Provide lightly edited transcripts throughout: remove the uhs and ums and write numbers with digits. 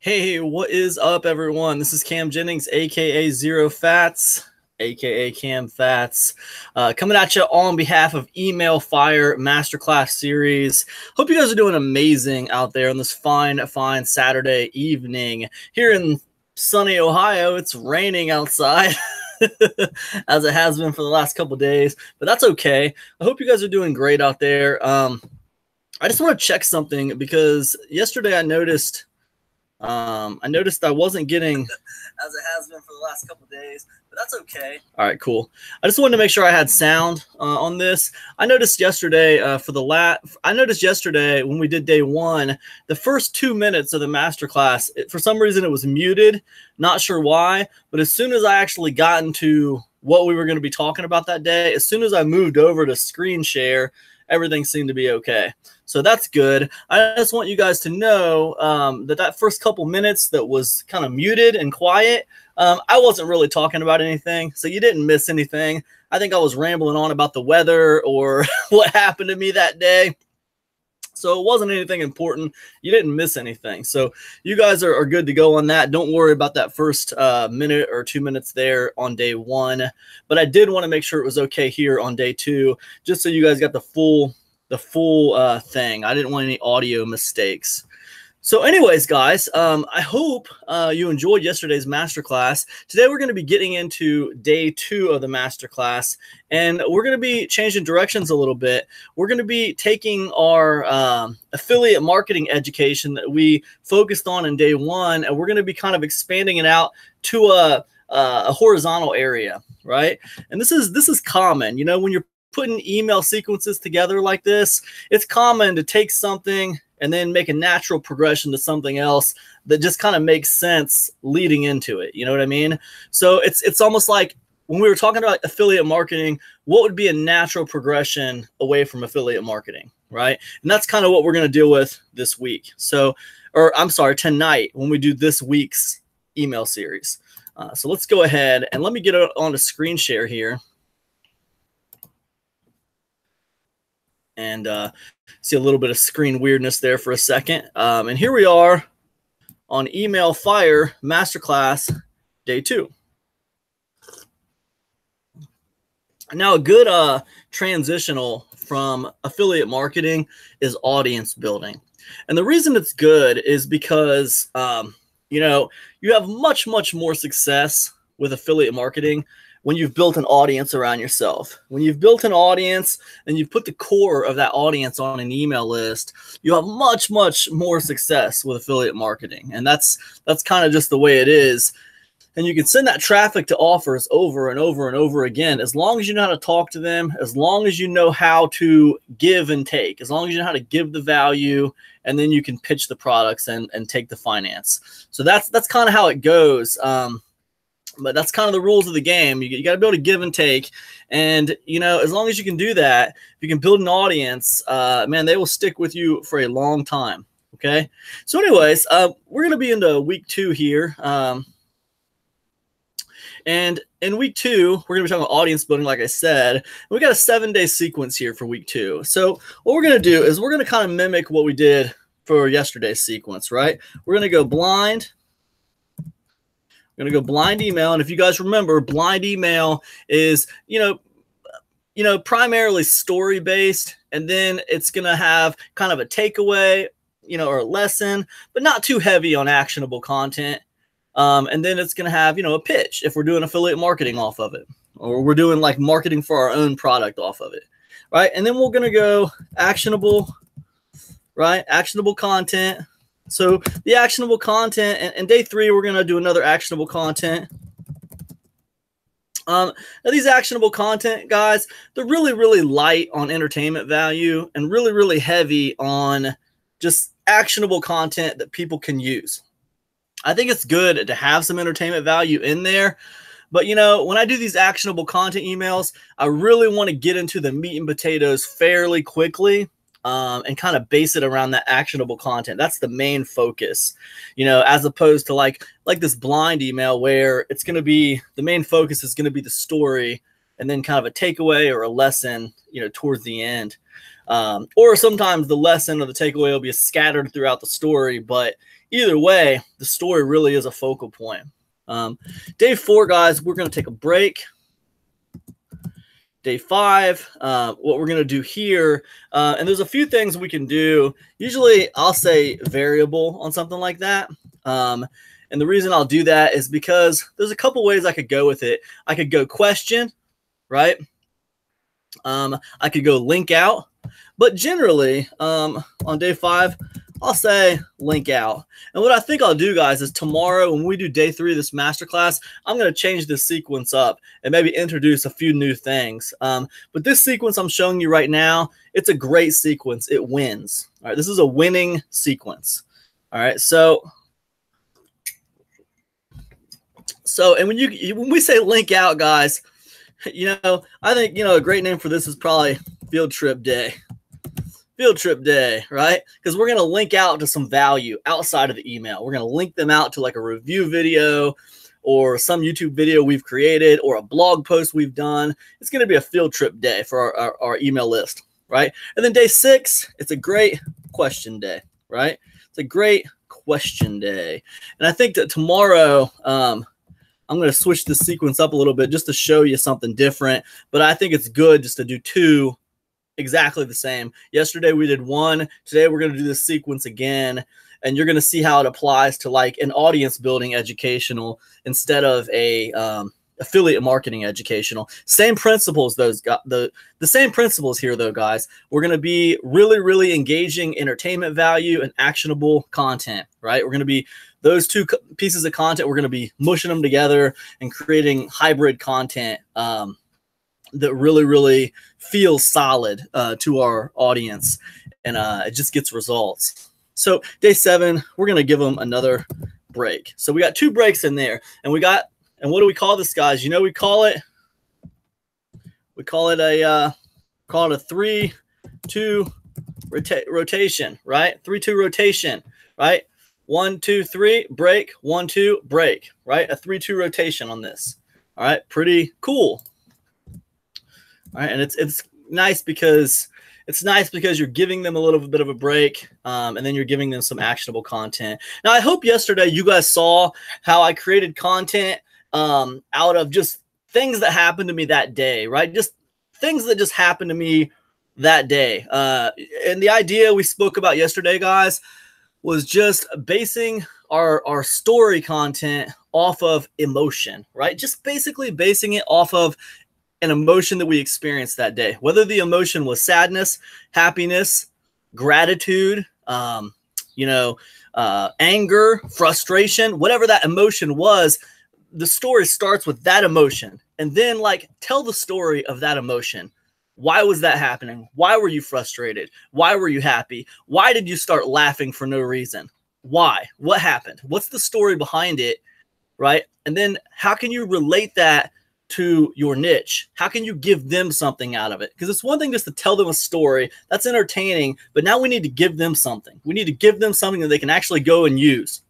Hey, what is up, everyone? This is Cam Jennings, aka Zero Fats, aka Cam Fats, coming at you on behalf of Email Fire Masterclass series. Hope you guys are doing amazing out there on this fine Saturday evening. Here in sunny Ohio, it's raining outside. As it has been for the last couple days, but that's okay. I hope you guys are doing great out there. I just want to check something because yesterday I noticed I wasn't getting as it has been for the last couple of days, but that's okay. All right, cool. I just wanted to make sure I had sound on this. I noticed yesterday when we did day one, the first 2 minutes of the masterclass, for some reason it was muted. Not sure why, but as soon as I actually got into what we were going to be talking about that day, as soon as I moved over to screen share, everything seemed to be okay. So that's good. I just want you guys to know that first couple minutes that was kind of muted and quiet, I wasn't really talking about anything, so you didn't miss anything. I think I was rambling on about the weather or what happened to me that day. So it wasn't anything important. You didn't miss anything. So you guys are good to go on that. Don't worry about that first minute or 2 minutes there on day one. But I did want to make sure it was okay here on day two, just so you guys got the full thing. I didn't want any audio mistakes. So anyways, guys, I hope you enjoyed yesterday's masterclass. Today we're going to be getting into day two of the masterclass, and we're going to be changing directions a little bit. We're going to be taking our affiliate marketing education that we focused on in day one, and we're going to be kind of expanding it out to a horizontal area, right? And this is common. You know, when you're putting email sequences together like this, it's common to take something and then make a natural progression to something else that just kind of makes sense leading into it. You know what I mean? So it's almost like when we were talking about affiliate marketing, what would be a natural progression away from affiliate marketing, right? And that's kind of what we're going to deal with this week. So, or I'm sorry, tonight when we do this week's email series. So let's go ahead and let me get on to screen share here. And see a little bit of screen weirdness there for a second. And here we are on Email Fire Masterclass day two. Now, a good transitional from affiliate marketing is audience building. And the reason it's good is because, you know, you have much more success with affiliate marketing when you've built an audience around yourself. When you've built an audience and you've put the core of that audience on an email list, you have much more success with affiliate marketing. And that's kind of just the way it is. And you can send that traffic to offers over and over again, as long as you know how to talk to them, as long as you know how to give and take, as long as you know how to give the value, and then you can pitch the products and take the finance. So that's kind of how it goes. But that's kind of the rules of the game. You got to be able to give and take. And, you know, as long as you can do that, if you can build an audience, man, they will stick with you for a long time. Okay. So anyways, we're going to be into week two here. And in week two, we're going to be talking about audience building, like I said. We got a 7-day sequence here for week two. So what we're going to do is we're going to kind of mimic what we did for yesterday's sequence, right? We're going to go blind. We're going to go blind email. And if you guys remember, blind email is, you know, primarily story based. And then it's going to have kind of a takeaway, you know, or a lesson, but not too heavy on actionable content. And then it's going to have, you know, a pitch if we're doing affiliate marketing off of it, or we're doing like marketing for our own product off of it. Right. And then we're going to go actionable, right? Actionable content. So the actionable content, and day three, we're going to do another actionable content. Now these actionable content, guys, they're really light on entertainment value and really heavy on just actionable content that people can use. I think it's good to have some entertainment value in there. But, you know, when I do these actionable content emails, I really want to get into the meat and potatoes fairly quickly. And kind of base it around that actionable content. That's the main focus, you know, as opposed to like this blind email where it's going to be, the main focus is going to be the story and then kind of a takeaway or a lesson, you know, towards the end. Or sometimes the lesson or the takeaway will be scattered throughout the story, but either way, the story really is a focal point. Day 4, guys, we're going to take a break. Day 5, what we're going to do here, and there's a few things we can do. Usually I'll say variable on something like that. And the reason I'll do that is because there's a couple ways I could go with it. I could go question, right? I could go link out. But generally, on day 5, I'll say link out. And what I think I'll do, guys, is tomorrow when we do day 3 of this masterclass, I'm going to change this sequence up and maybe introduce a few new things. But this sequence I'm showing you right now, it's a great sequence. It wins. All right, this is a winning sequence. All right, and when we say link out, guys, I think, a great name for this is probably field trip day. Field trip day, right? Because we're going to link out to some value outside of the email. We're going to link them out to like a review video or some YouTube video we've created or a blog post we've done. It's going to be a field trip day for our email list, right? And then day 6, it's a great question day, right? It's a great question day. And I think that tomorrow, I'm going to switch the sequence up a little bit just to show you something different. But I think it's good just to do 2 exactly the same. Yesterday we did 1. Today we're going to do this sequence again, and you're going to see how it applies to like an audience building educational instead of a affiliate marketing educational. Same principles, the same principles here though, guys. We're going to be really engaging entertainment value and actionable content, right? We're going to be those 2 pieces of content. We're going to be mushing them together and creating hybrid content that really feels solid to our audience, and it just gets results. So day 7, we're going to give them another break. So we got 2 breaks in there, and what do we call this, guys? We call it a 3-2 rotation, right? 3-2 rotation, right? 1, 2, 3 break, 1, 2 break, right? A 3-2 rotation on this. All right, pretty cool. All right, and it's nice because you're giving them a little bit of a break, and then you're giving them some actionable content. Now, I hope yesterday you guys saw how I created content out of just things that happened to me that day, right? Just things that just happened to me that day. And the idea we spoke about yesterday, guys, was just basing our story content off of emotion, right? Just basically basing it off of an emotion that we experienced that day, whether the emotion was sadness, happiness, gratitude, anger, frustration, whatever that emotion was. The story starts with that emotion, and then tell the story of that emotion. Why was that happening? Why were you frustrated? Why were you happy? Why did you start laughing for no reason? Why? What happened? What's the story behind it, right? And then how can you relate that to your niche? How can you give them something out of it? Because it's one thing just to tell them a story that's entertaining, but now we need to give them something. We need to give them something that they can actually go and use,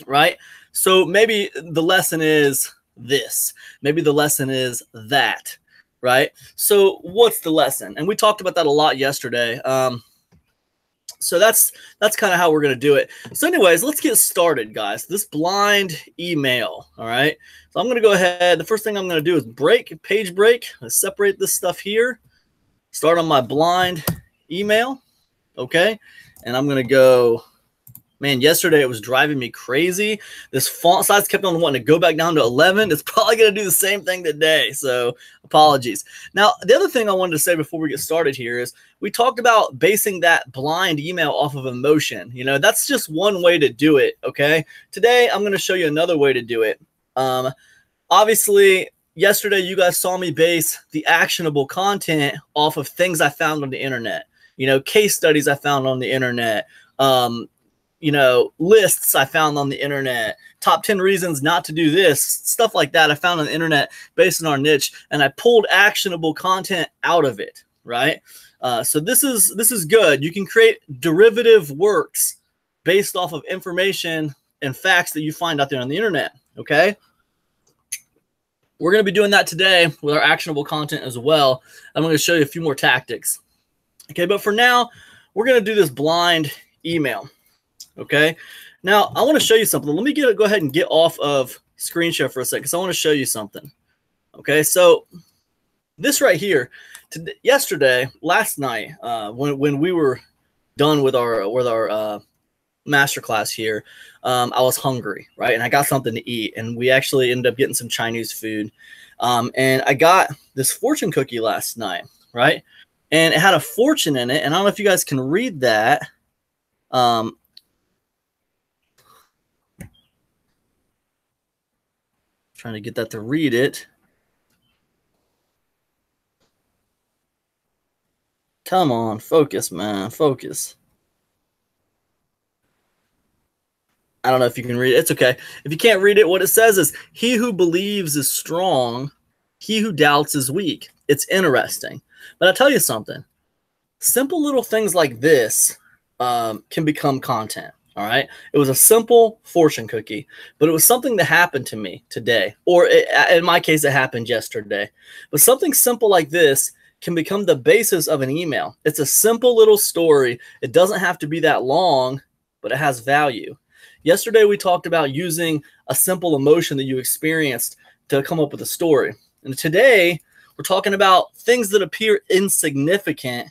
right? So maybe the lesson is this. Maybe the lesson is that, right? So what's the lesson? And we talked about that a lot yesterday. So that's kind of how we're going to do it. So anyways, let's get started, guys. This blind email, all right? So I'm going to go ahead. The first thing I'm going to do is page break. Let's separate this stuff here. Start on my blind email, okay? And I'm going to go, man, yesterday it was driving me crazy. This font size kept on wanting to go back down to 11. It's probably going to do the same thing today, so apologies. Now, the other thing I wanted to say before we get started here is we talked about basing that blind email off of emotion. That's just one way to do it, okay? Today, I'm going to show you another way to do it. Obviously, yesterday you guys saw me base the actionable content off of things I found on the internet. Case studies I found on the internet, lists I found on the internet, top 10 reasons not to do this, stuff like that I found on the internet based on our niche, and I pulled actionable content out of it, right? So this is good. You can create derivative works based off of information and facts that you find out there on the internet, okay? We're going to be doing that today with our actionable content as well. I'm going to show you a few more tactics. Okay, but for now, we're going to do this blind email. Okay, now I want to show you something. Let me go ahead and get off of screen share for a second because I want to show you something. Okay, so this right here, last night, when we were done with our masterclass here, I was hungry, right? And I got something to eat, and we actually ended up getting some Chinese food. And I got this fortune cookie last night, right? And it had a fortune in it, and I don't know if you guys can read that. Trying to get that to read it. Come on, focus, man, focus. I don't know if you can read it. It's okay. If you can't read it, what it says is, he who believes is strong, he who doubts is weak. It's interesting. But I'll tell you something. Simple little things like this can become content, all right? It was a simple fortune cookie, but it was something that happened to me today. Or in my case, it happened yesterday. But something simple like this can become the basis of an email. It's a simple little story. It doesn't have to be that long, but it has value. Yesterday, we talked about using a simple emotion that you experienced to come up with a story. And today, we're talking about things that appear insignificant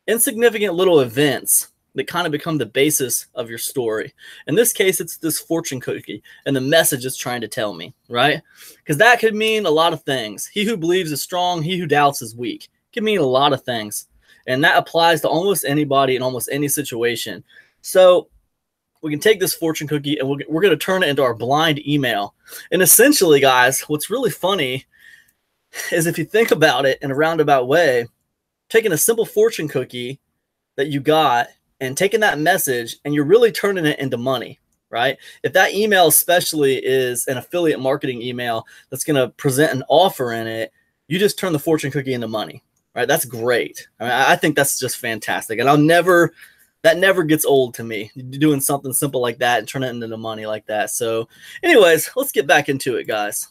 little events that kind of become the basis of your story. In this case, it's this fortune cookie and the message it's trying to tell me, right? Because that could mean a lot of things. He who believes is strong, he who doubts is weak. It can mean a lot of things. And that applies to almost anybody in almost any situation. So we can take this fortune cookie and we're going to turn it into our blind email. And essentially, guys, what's really funny is if you think about it in a roundabout way, taking a simple fortune cookie that you got and taking that message and you're really turning it into money, right? If that email especially is an affiliate marketing email that's going to present an offer in it, you just turn the fortune cookie into money, right? That's great. I mean, I think that's just fantastic. And that never gets old to me, doing something simple like that and turn it into the money like that. So anyways, let's get back into it, guys.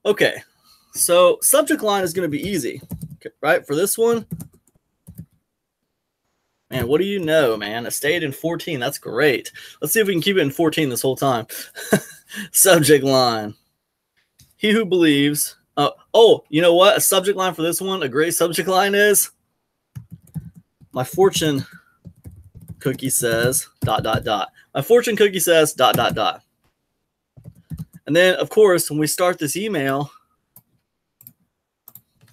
Okay, so subject line is going to be easy, right? For this one, man, what do you know, man? It stayed in 14. That's great. Let's see if we can keep it in 14 this whole time. Subject line. He who believes. Oh, you know what? A subject line for this one, a great subject line is, my fortune cookie says, ... My fortune cookie says, ... And then, of course, when we start this email,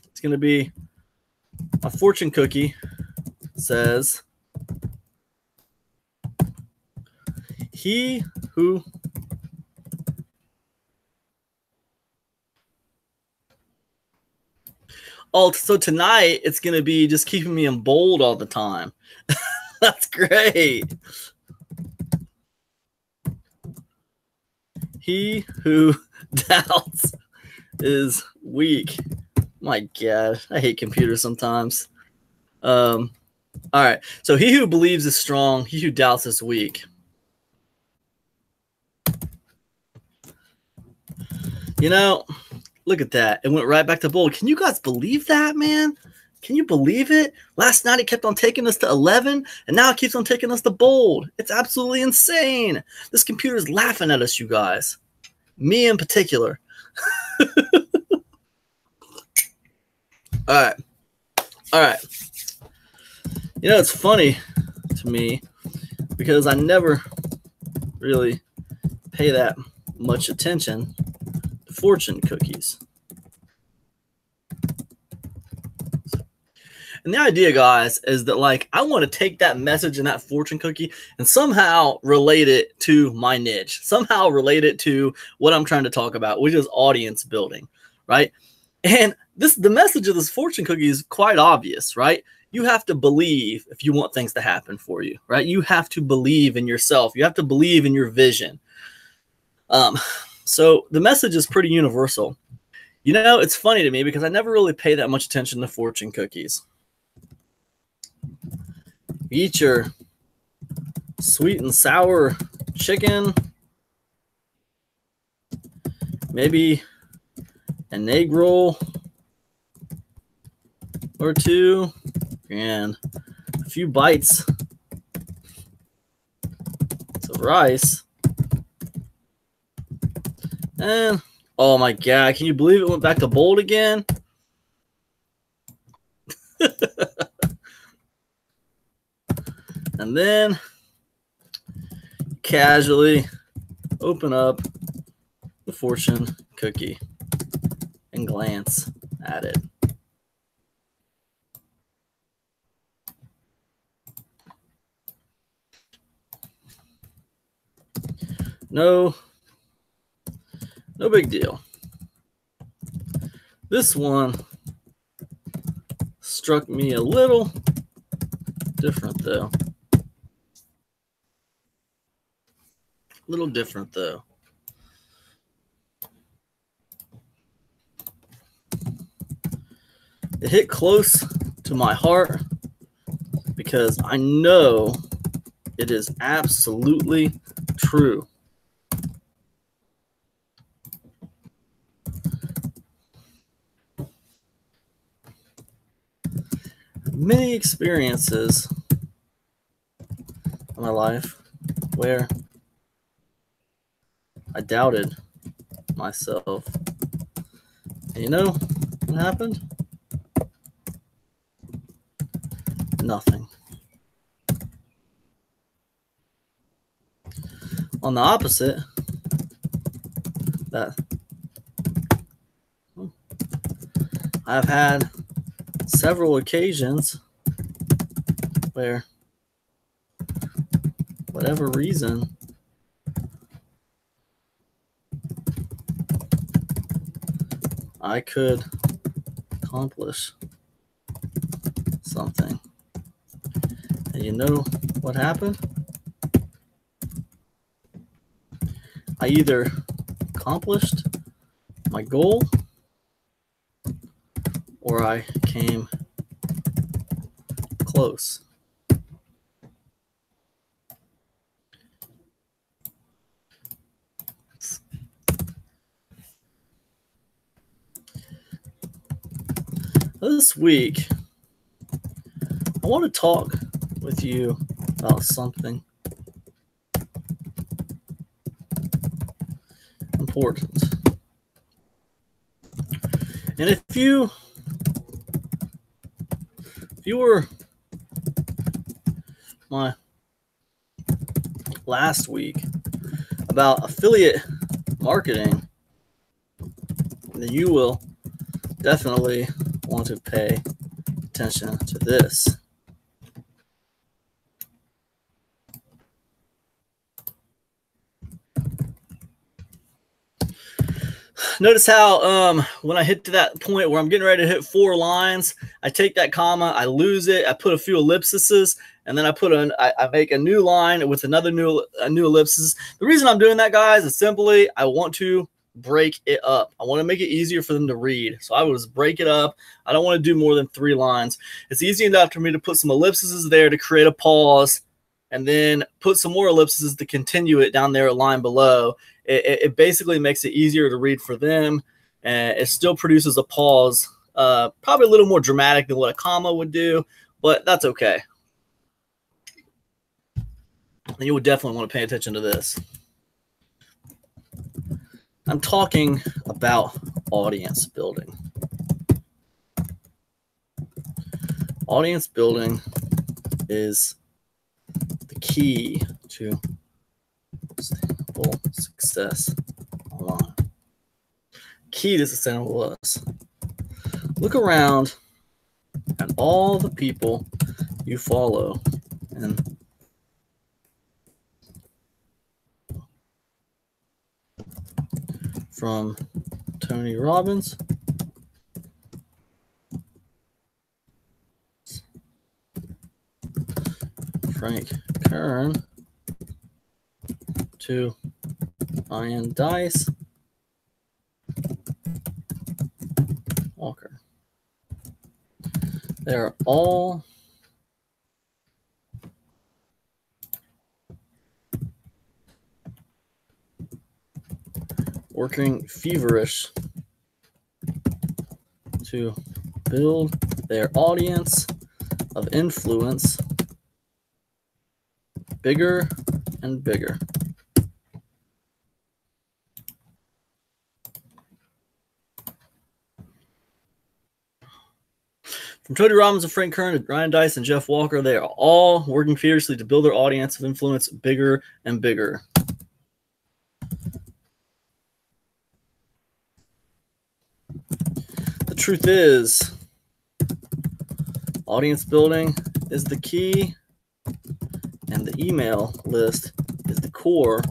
it's going to be, my fortune cookie says, he who so tonight it's going to be just keeping me in bold all the time. That's great. He who doubts is weak. My God, I hate computers sometimes. All right, so he who believes is strong, he who doubts is weak. You know, look at that. It went right back to bold. Can you guys believe that, man? Can you believe it? Last night it kept on taking us to 11, and now it keeps on taking us to bold. It's absolutely insane. This computer is laughing at us, you guys. Me in particular. All right. You know, it's funny to me because I never really pay that much attention to fortune cookies. And the idea, guys, is that, like, I want to take that message in that fortune cookie and somehow relate it to my niche, somehow relate it to what I'm trying to talk about, which is audience building, right? And the message of this fortune cookie is quite obvious, right? You have to believe if you want things to happen for you, right? You have to believe in yourself. You have to believe in your vision. So the message is pretty universal. You know, it's funny to me because I never really pay that much attention to fortune cookies. Eat your sweet and sour chicken, maybe an egg roll or two and a few bites of rice. And oh my God, can you believe it went back to bold again? And then casually open up the fortune cookie and glance at it. No big deal. This one struck me a little different though. It hit close to my heart because I know it is absolutely true. Many experiences in my life where I doubted myself. And you know what happened? Nothing. On the opposite, that I've had several occasions where, whatever reason, I could accomplish something. And you know what happened? I either accomplished my goal or I came close. This week, I want to talk with you about something important. And if you were my last week about affiliate marketing, then you will definitely want to pay attention to this. Notice how when I hit to that point where I'm getting ready to hit 4 lines, I take that comma, I lose it, I put a few ellipses, and then I make a new line with a new ellipsis. The reason I'm doing that, guys, is simply I want to break it up. I want to make it easier for them to read. So I will just break it up. I don't want to do more than 3 lines. It's easy enough for me to put some ellipses there to create a pause, and then put some more ellipses to continue it down there a line below. It basically makes it easier to read for them, and it still produces a pause, probably a little more dramatic than what a comma would do, but that's okay. And you would definitely want to pay attention to this. I'm talking about audience building. Audience building is the key to sustainable success online. Key to sustainable success. Look around at all the people you follow, and from Tony Robbins Frank Kern to Ian Dice Walker. They're all working feverish to build their audience of influence bigger and bigger. From Tony Robbins and Frank Kern to Ryan Dice and Jeff Walker, they are all working fiercely to build their audience of influence bigger and bigger. The truth is, audience building is the key, and the email list is the core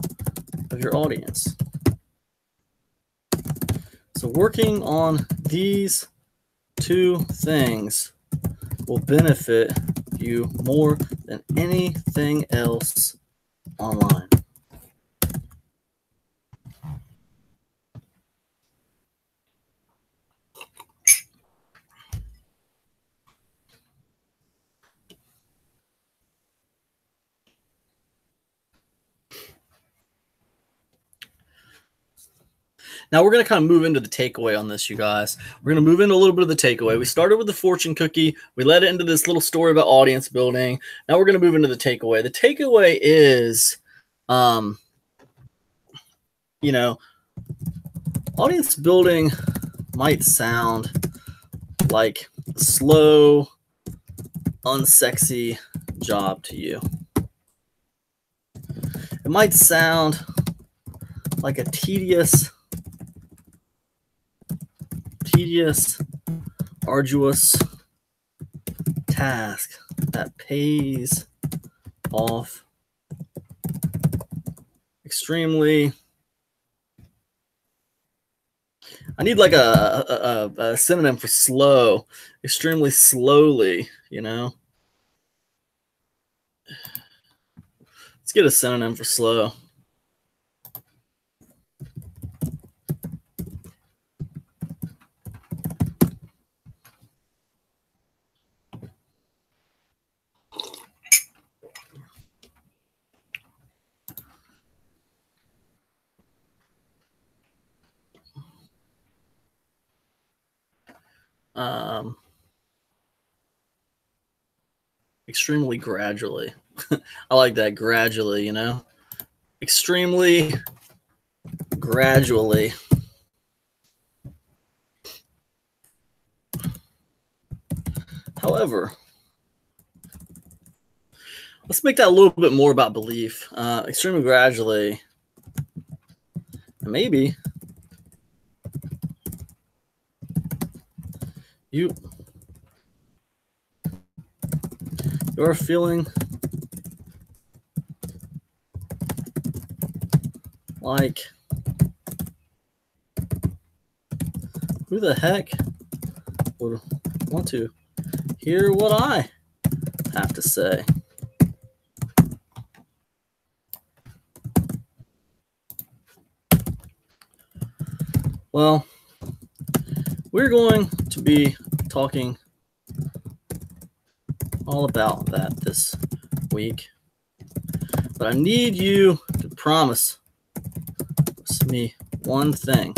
of your audience. So working on these two things will benefit you more than anything else online. Now we're going to kind of move into the takeaway on this, you guys. We're going to move into a little bit of the takeaway. We started with the fortune cookie. We led it into this little story about audience building. Now we're going to move into the takeaway. The takeaway is, you know, audience building might sound like a slow, unsexy job to you. It might sound like a tedious, arduous task that pays off extremely. I need like a synonym for slow, extremely slowly, you know. Let's get a synonym for slow. Extremely gradually. I like that, gradually, you know. Extremely gradually. However, let's make that a little bit more about belief. Extremely gradually. Maybe you're feeling like, who the heck would want to hear what I have to say? Well, we're going to be talking all about that this week, but I need you to promise me one thing.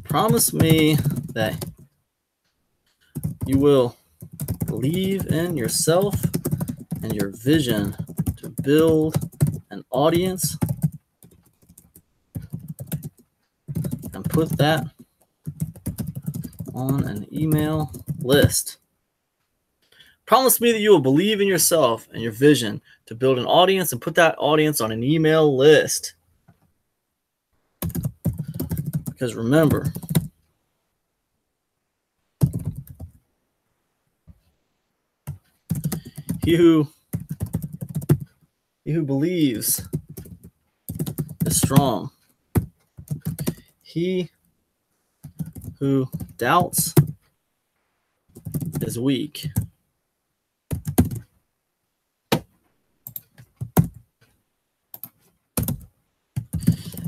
Promise me that you will believe in yourself and your vision to build an audience and put that on an email list. Promise me that you will believe in yourself and your vision to build an audience and put that audience on an email list. Because remember, he who believes is strong. He who doubts is weak.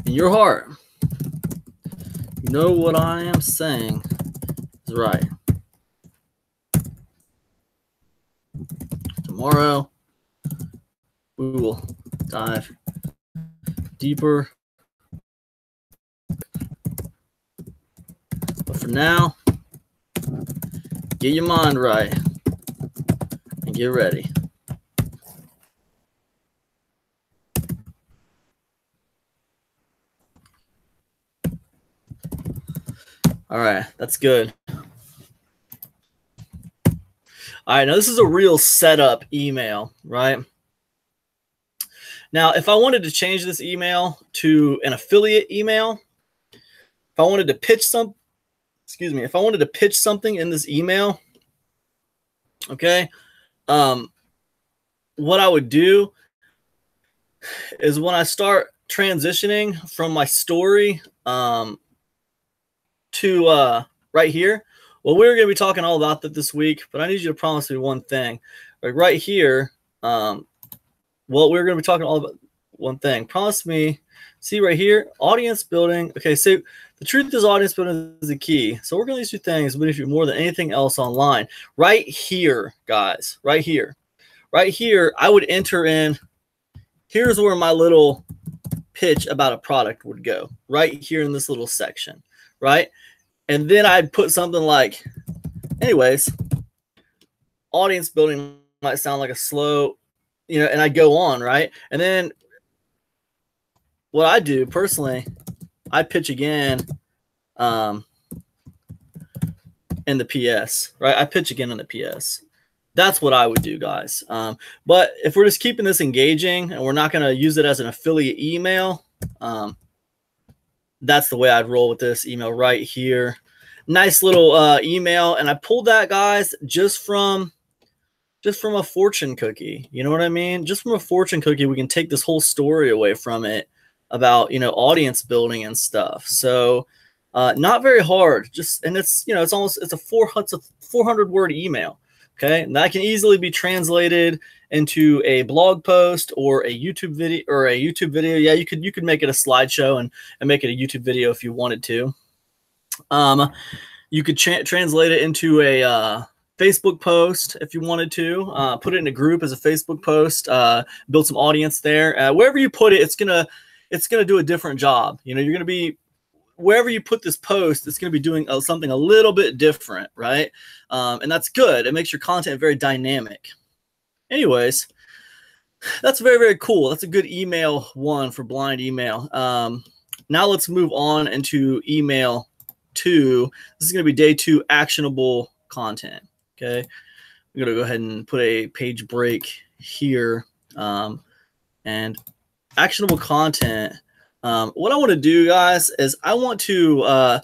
In your heart, you know what I am saying is right. Tomorrow, we will dive deeper But for now, get your mind right and get ready. All right, that's good. All right, now this is a real setup email, right? Now, if I wanted to change this email to an affiliate email, if I wanted to pitch if I wanted to pitch something in this email, okay, what I would do is when I start transitioning from my story to right here, well, we're going to be talking all about that this week, but I need you to promise me one thing. Like right here, well, we're going to be talking all about one thing. Promise me, see right here, audience building. Okay, so the truth is audience building is the key. So we're going to use two things, benefit more than anything else online. Right here, guys, right here. Right here, I would enter in, here's where my little pitch about a product would go. Right here in this little section, right? And then I'd put something like, anyways, audience building might sound like a slow, you know, and I go on, right? And then what I do personally, I pitch again in the PS, right? I pitch again in the PS. That's what I would do, guys. But if we're just keeping this engaging and we're not going to use it as an affiliate email, that's the way I'd roll with this email right here. Nice little email. And I pulled that, guys, just from a fortune cookie. You know what I mean? Just from a fortune cookie, we can take this whole story away from it about, you know, audience building and stuff. So not very hard. And it's, you know, it's a 400 word email. Okay. And that can easily be translated into a blog post or a YouTube video. Yeah, you could make it a slideshow and make it a YouTube video if you wanted to. You could translate it into a Facebook post if you wanted to. Put it in a group as a Facebook post. Build some audience there. Wherever you put it, it's gonna do a different job. You know, you're gonna be wherever you put this post, it's going to be doing something a little bit different, right? And that's good. It makes your content very dynamic. Anyways, that's very, very cool. That's a good email one for blind email. Now let's move on into email 2. This is going to be day 2, actionable content. Okay. I'm going to go ahead and put a page break here. And actionable content. What I want to do, guys, is I want to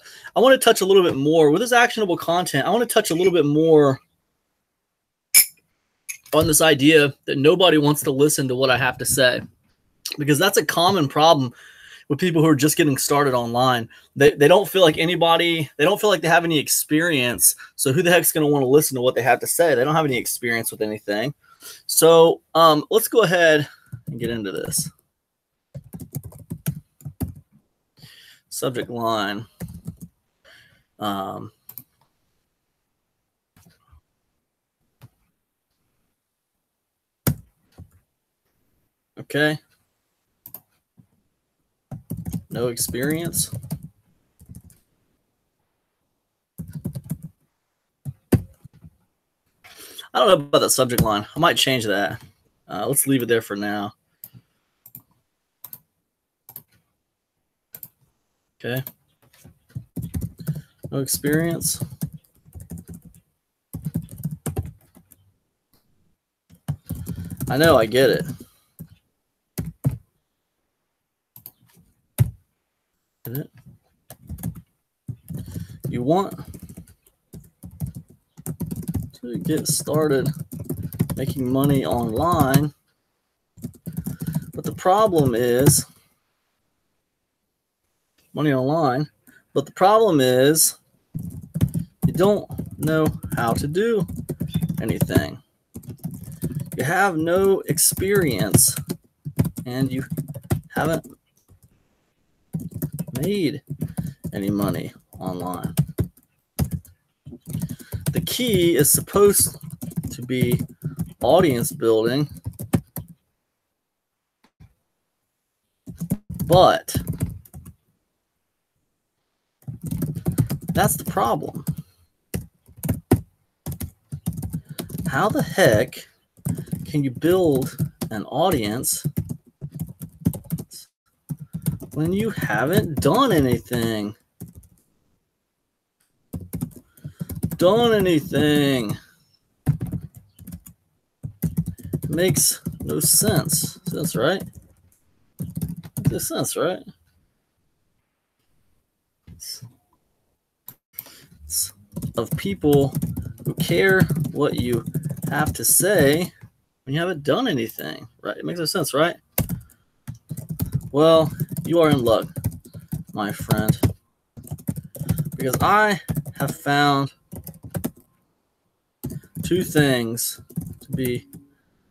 touch a little bit more with this actionable content. I want to touch a little bit more on this idea that nobody wants to listen to what I have to say, because that's a common problem with people who are just getting started online. They don't feel like they don't feel like they have any experience. So who the heck's going to want to listen to what they have to say? They don't have any experience with anything. So let's go ahead and get into this. Subject line. Okay. No experience. I don't know about that subject line. I might change that. Let's leave it there for now. Okay. No experience. I know, I get it. Get it? You want to get started making money online, but the problem is money online, but the problem is you don't know how to do anything. You have no experience and you haven't made any money online. The key is supposed to be audience building, but That's the problem. How the heck can you build an audience when you haven't done anything? It makes no sense. Sense, right? Makes sense, right? It's of people who care what you have to say when you haven't done anything, right? It makes no sense, right? Well, you are in luck, my friend, because I have found two things to be.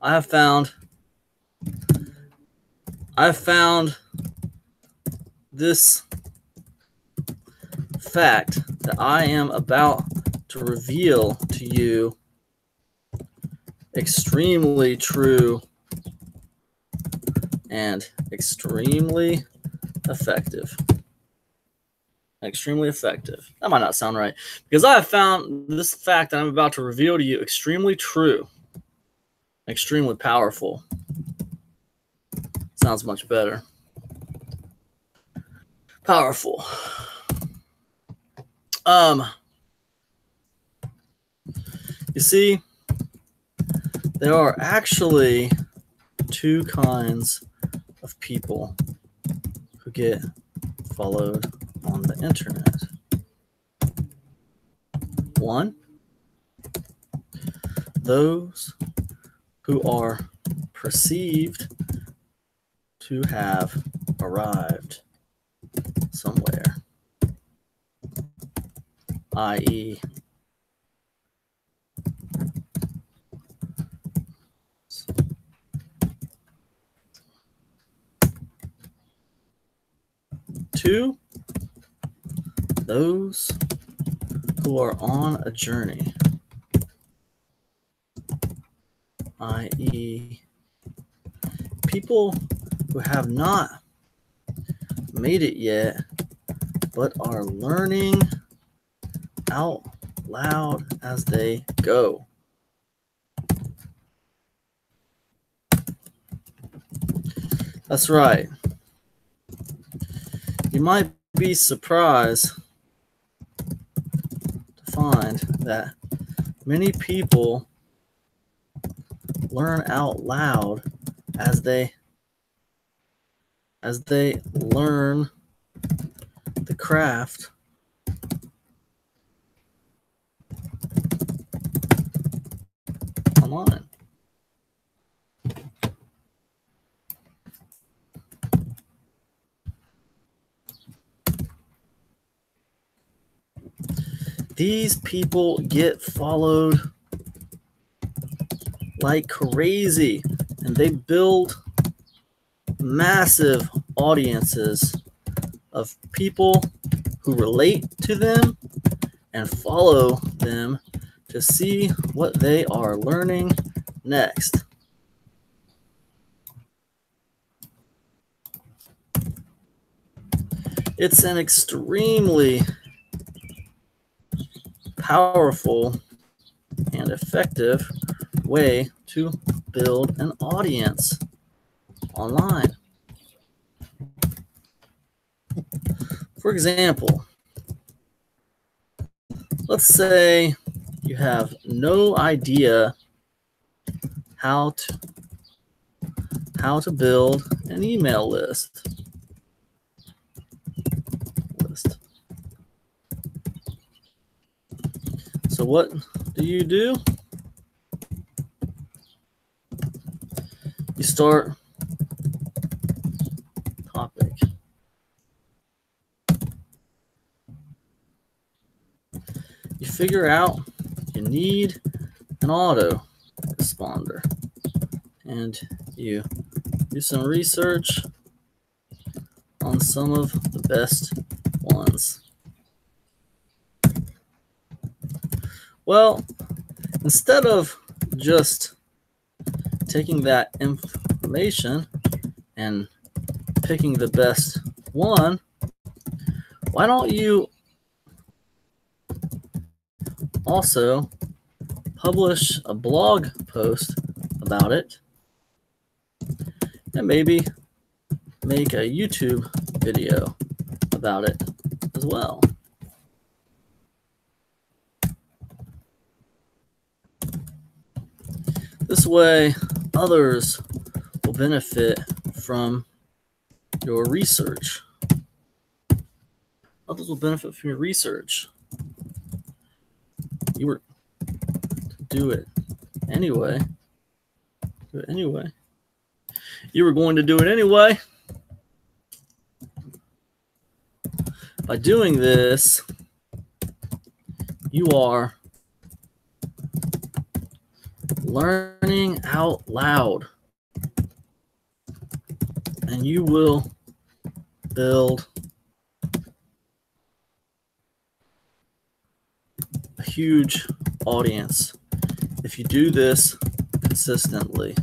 I have found this fact that I am about to reveal to you extremely true and extremely effective. Extremely effective. That might not sound right, because I have found this fact that I'm about to reveal to you extremely true, extremely powerful. Sounds much better. Powerful. You see, there are actually two kinds of people who get followed on the internet. One, those who are perceived to have arrived somewhere, i.e., two, those who are on a journey, i.e., people who have not made it yet, but are learning out loud as they go. That's right. You might be surprised to find that many people learn out loud as they learn the craft online. These people get followed like crazy, and they build massive audiences of people who relate to them and follow them to see what they are learning next. It's an extremely powerful and effective way to build an audience online. For example, let's say you have no idea how to build an email list. So what do? You start topic. You figure out you need an autoresponder, and you do some research on some of the best ones. Well, instead of just taking that information and picking the best one, why don't you also publish a blog post about it, and maybe make a YouTube video about it as well. This way, others will benefit from your research. Others will benefit from your research. You were to do it anyway. Do it anyway. You were going to do it anyway. By doing this, you are learning out loud, and you will build a huge audience if you do this consistently.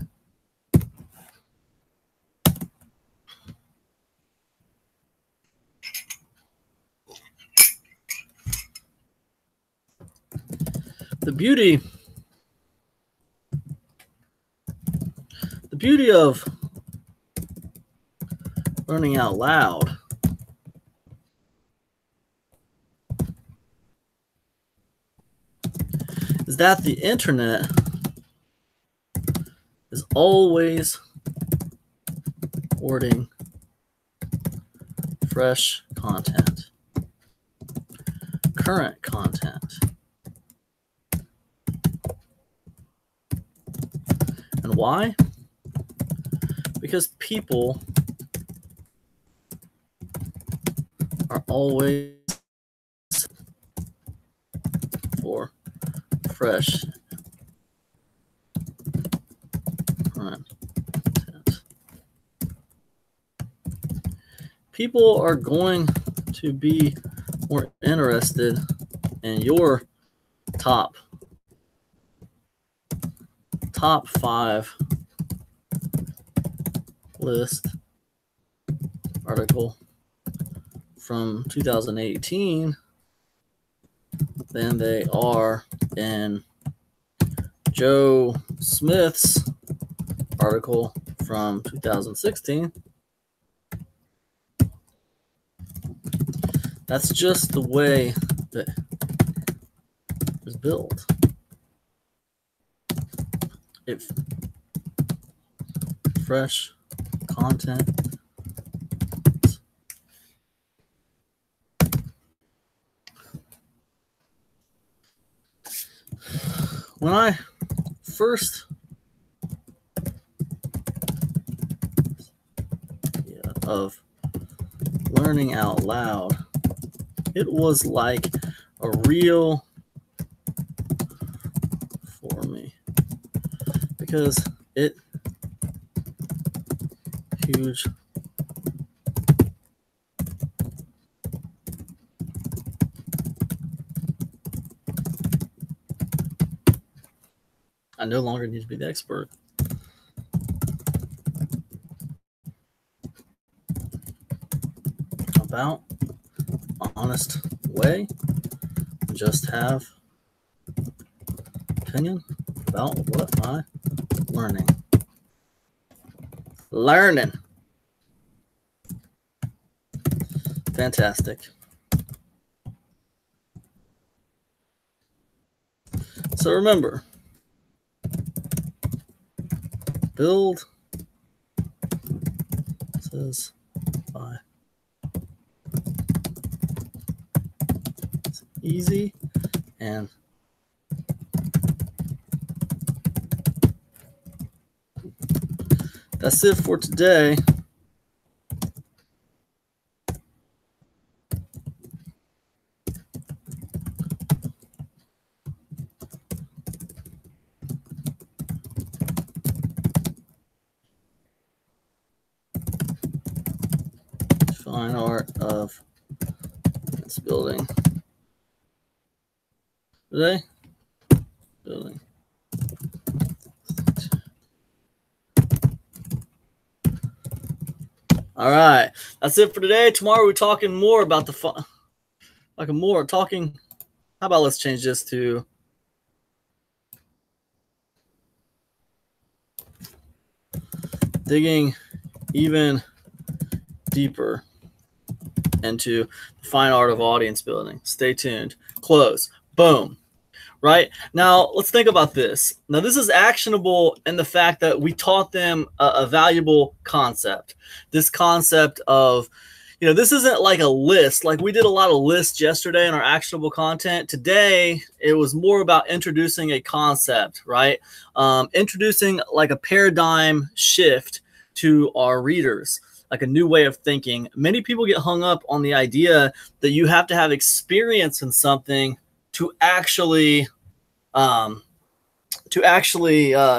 The beauty of learning out loud is that the internet is always hoarding fresh content, current content. And why? Because people are always for fresh content. People are going to be more interested in your top 5 list article from 2018 than they are in Joe Smith's article from 2016. That's just the way that it's built. If fresh content when I first of learning out loud, it was like a real for me because it huge I no longer need to be the expert. About honest way, just have opinion about what I'm learning. Fantastic. So remember, build says by it's easy and that's it for today. Fine art of this building. Today, building. All right, that's it for today. Tomorrow we're talking more about the fun. How about let's change this to digging even deeper into the fine art of audience building. Stay tuned. Close. Boom. Right? Now, let's think about this. Now, this is actionable in the fact that we taught them a valuable concept. This concept of, this isn't like a list. Like we did a lot of lists yesterday in our actionable content. Today, it was more about introducing a concept, right? Introducing like a paradigm shift to our readers, like a new way of thinking. Many people get hung up on the idea that you have to have experience in something to actually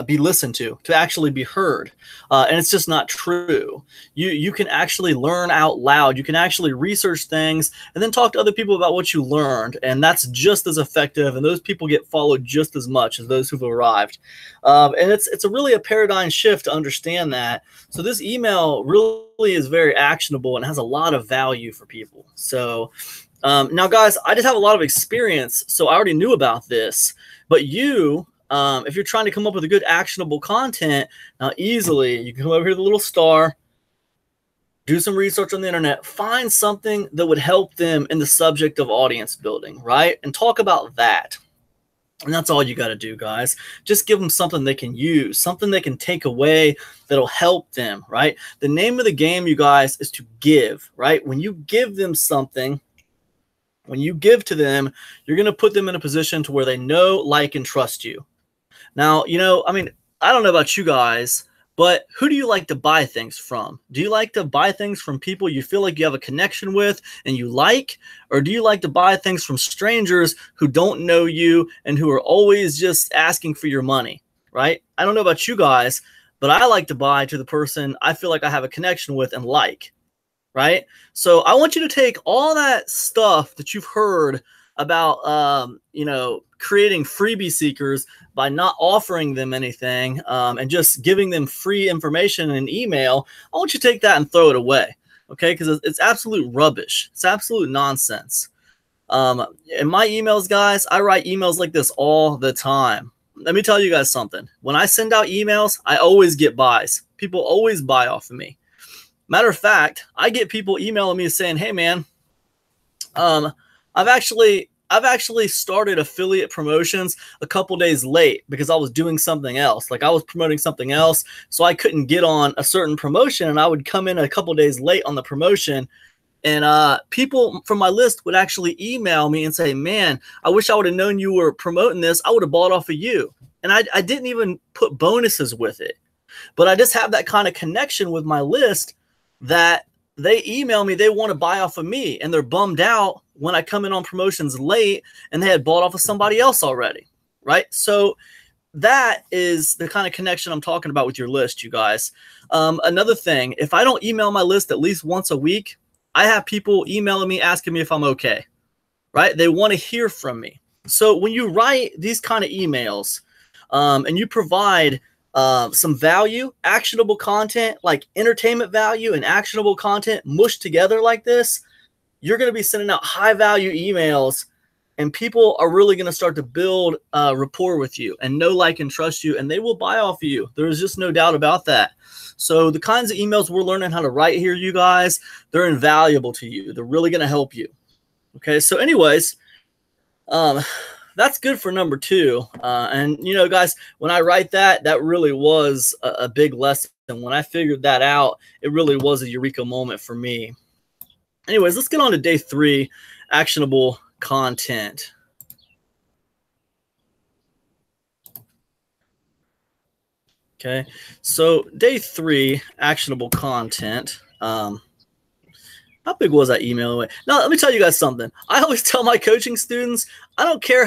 be listened to actually be heard. And it's just not true. You can actually learn out loud. You can actually research things and then talk to other people about what you learned. And that's just as effective. And those people get followed just as much as those who've arrived. And it's really a paradigm shift to understand that. So this email really is very actionable and has a lot of value for people. So now, guys, I just have a lot of experience, so I already knew about this. But you, if you're trying to come up with a good actionable content, now easily, you can come over here to the little star, do some research on the internet, find something that would help them in the subject of audience building, right? And talk about that. And that's all you got to do, guys. Just give them something they can use, something they can take away that'll help them, right? The name of the game, you guys, is to give, right? When you give them something, when you give to them, you're going to put them in a position to where they know, like, and trust you. Now, I don't know about you guys, but who do you like to buy things from? Do you like to buy things from people you feel like you have a connection with and you like? Or do you like to buy things from strangers who don't know you and who are always just asking for your money, right? I don't know about you guys, but I like to buy to the person I feel like I have a connection with and like. Right? So I want you to take all that stuff that you've heard about, creating freebie seekers by not offering them anything and just giving them free information in an email. I want you to take that and throw it away. Okay? Because it's absolute rubbish. It's absolute nonsense. In my emails, guys, I write emails like this all the time. Let me tell you guys something. When I send out emails, I always get buys. People always buy off of me. Matter of fact, I get people emailing me saying, "Hey, man, I've actually started affiliate promotions a couple days late because I was doing something else. Like I was promoting something else, so I couldn't get on a certain promotion, and I would come in a couple days late on the promotion." And people from my list would actually email me and say, "Man, I wish I would have known you were promoting this. I would have bought off of you." And I didn't even put bonuses with it, but I just have that kind of connection with my list that they email me, they want to buy off of me, and they're bummed out when I come in on promotions late and they had bought off of somebody else already, right? So that is the kind of connection I'm talking about with your list, you guys. Another thing, if I don't email my list at least once a week, I have people emailing me asking me if I'm okay, right? They want to hear from me. So when you write these kind of emails and you provide some value, actionable content, like entertainment value and actionable content mushed together like this, you're going to be sending out high value emails, and people are really going to start to build rapport with you and know, like, and trust you, and they will buy off of you. There's just no doubt about that. So the kinds of emails we're learning how to write here, you guys, they're invaluable to you. They're really going to help you. Okay. So anyways, that's good for number 2. And, guys, when I write that, that really was a big lesson. When I figured that out, it really was a eureka moment for me. Anyways, let's get on to day 3, actionable content. Okay, so day 3, actionable content. How big was that email away? Now, let me tell you guys something. I always tell my coaching students, I don't care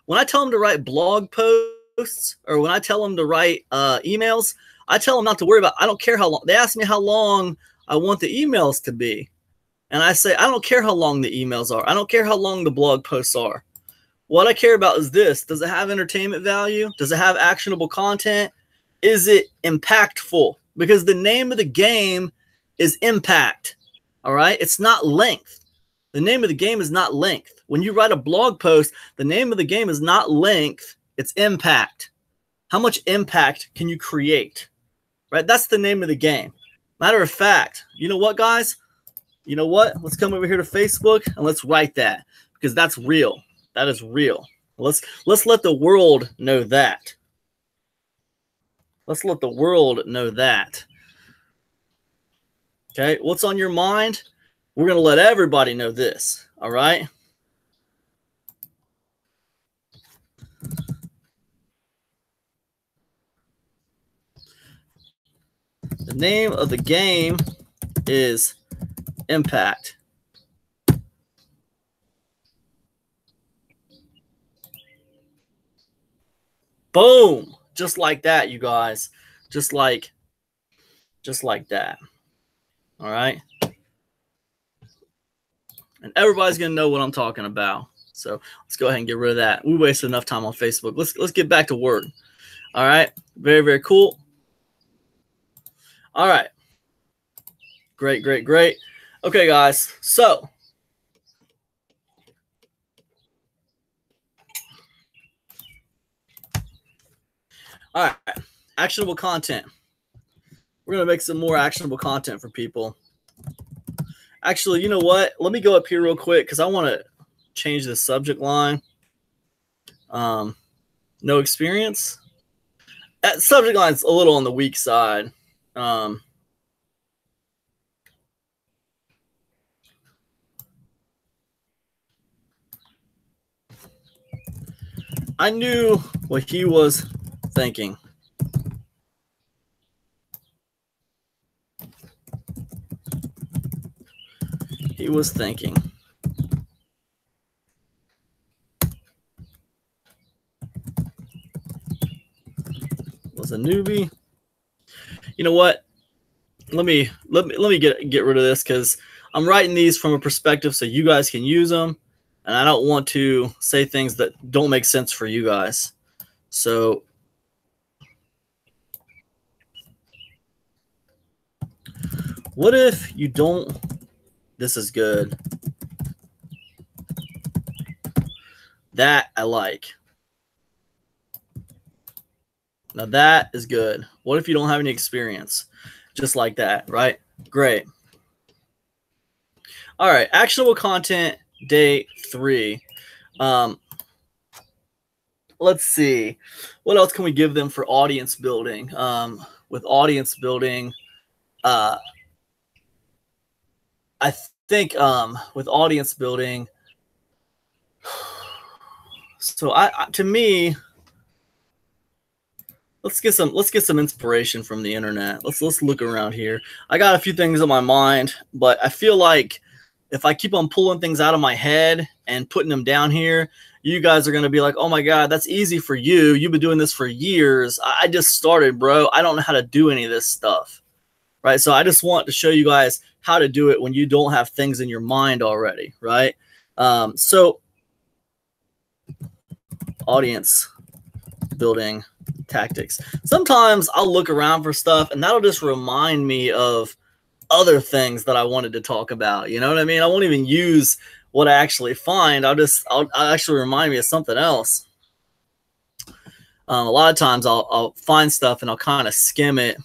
when I tell them to write blog posts or when I tell them to write emails, I tell them not to worry about, I don't care how long. They ask me how long I want the emails to be. And I say, I don't care how long the emails are. I don't care how long the blog posts are. What I care about is this. Does it have entertainment value? Does it have actionable content? Is it impactful? Because the name of the game is impact. All right. It's not length. The name of the game is not length. When you write a blog post, the name of the game is not length. It's impact. How much impact can you create? right? That's the name of the game. Matter of fact, you know what, guys? You know what? Let's come over here to Facebook and let's write that, because that's real. That is real. Let's let the world know that. Let's let the world know that. Okay, what's on your mind? We're going to let everybody know this, all right? The name of the game is impact. Boom! Just like that, you guys. Just like that. All right? And everybody's going to know what I'm talking about. So let's go ahead and get rid of that. We wasted enough time on Facebook. Let's get back to work. All right? Very, very cool. All right. Great, great, great. Okay, guys. So all right, actionable content. We're going to make some more actionable content for people. Actually, you know what? Let me go up here real quick because I want to change the subject line. No experience. That subject line's a little on the weak side. I knew what he was thinking. He was thinking. Was a newbie. You know what? Let me get rid of this because I'm writing these from a perspective so you guys can use them, and I don't want to say things that don't make sense for you guys. So what if you don't? This is good. That I like. Now that is good. What if you don't have any experience? Just like that, right? Great. All right, actionable content, day 3. Let's see. What else can we give them for audience building? With audience building, I think with audience building, so to me, let's get some inspiration from the internet. Let's look around here. I got a few things on my mind, but I feel like if I keep on pulling things out of my head and putting them down here, you guys are going to be like, oh my God, that's easy for you. You've been doing this for years. I just started, bro. I don't know how to do any of this stuff, right? So I just want to show you guys how to do it when you don't have things in your mind already, right? So audience building tactics. Sometimes I'll look around for stuff and that'll just remind me of other things that I wanted to talk about. You know what I mean? I won't even use what I actually find. I'll actually remind me of something else. A lot of times I'll find stuff and I'll kind of skim it.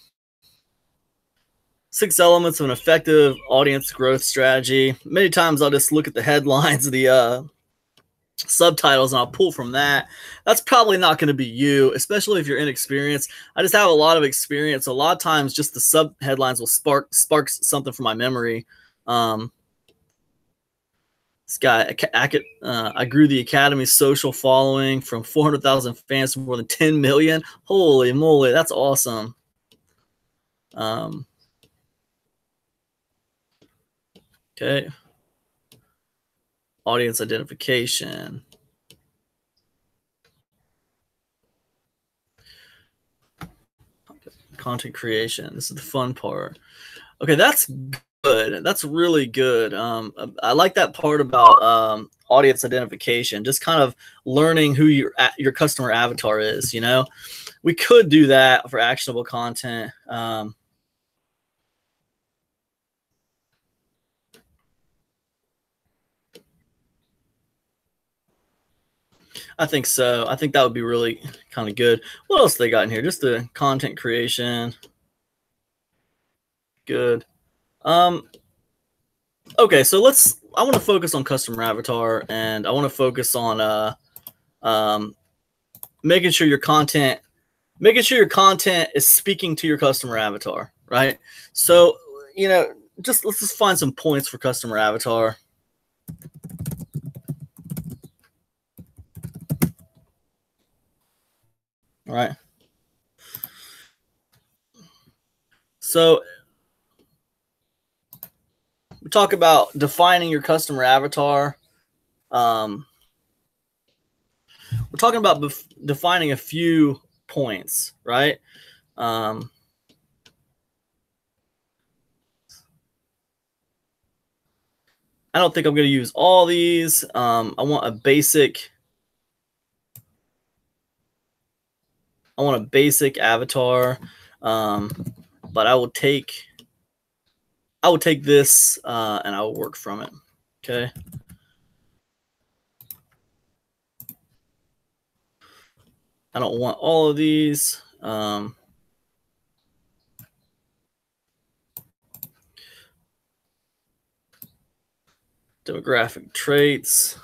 6 elements of an effective audience growth strategy. Many times I'll just look at the headlines of the subtitles and I'll pull from that. That's probably not going to be you, especially if you're inexperienced. I just have a lot of experience. A lot of times just the sub headlines will spark something from my memory. This guy, I grew the Academy's social following from 400,000 fans to more than 10 million. Holy moly, that's awesome. Okay. Audience identification. Content creation. This is the fun part. Okay, that's good. That's really good. I like that part about audience identification. Just kind of learning who your customer avatar is. You know, we could do that for actionable content. I think so. I think that would be really kind of good. What else they got in here? Just the content creation. Good. Okay, so I want to focus on customer avatar, and I want to focus on making sure your content is speaking to your customer avatar, right? So, let's just find some points for customer avatar. All right. So we talk about defining your customer avatar. We're talking about defining a few points, right? I don't think I'm going to use all these. I want a basic avatar, but I will take this and I will work from it. Okay. I don't want all of these. Demographic traits.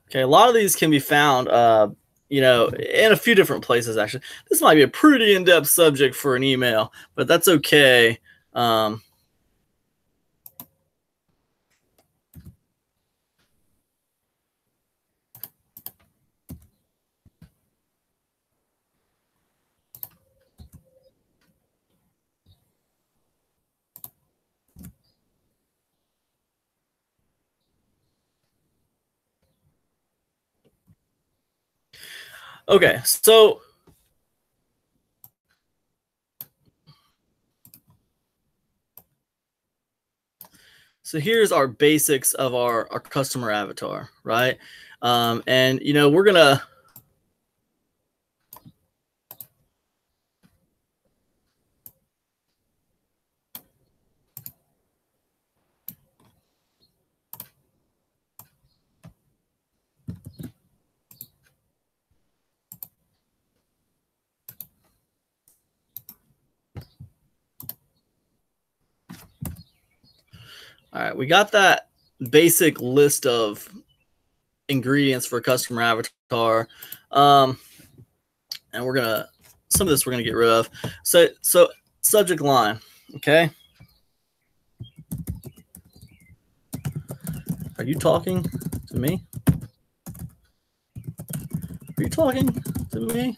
Okay, a lot of these can be found, in a few different places, actually. This might be a pretty in-depth subject for an email, but that's okay. Okay, so here's our basics of our customer avatar, right? And we're gonna all right, we got that basic list of ingredients for a customer avatar. And some of this we're gonna get rid of. So subject line, okay? Are you talking to me? Are you talking to me?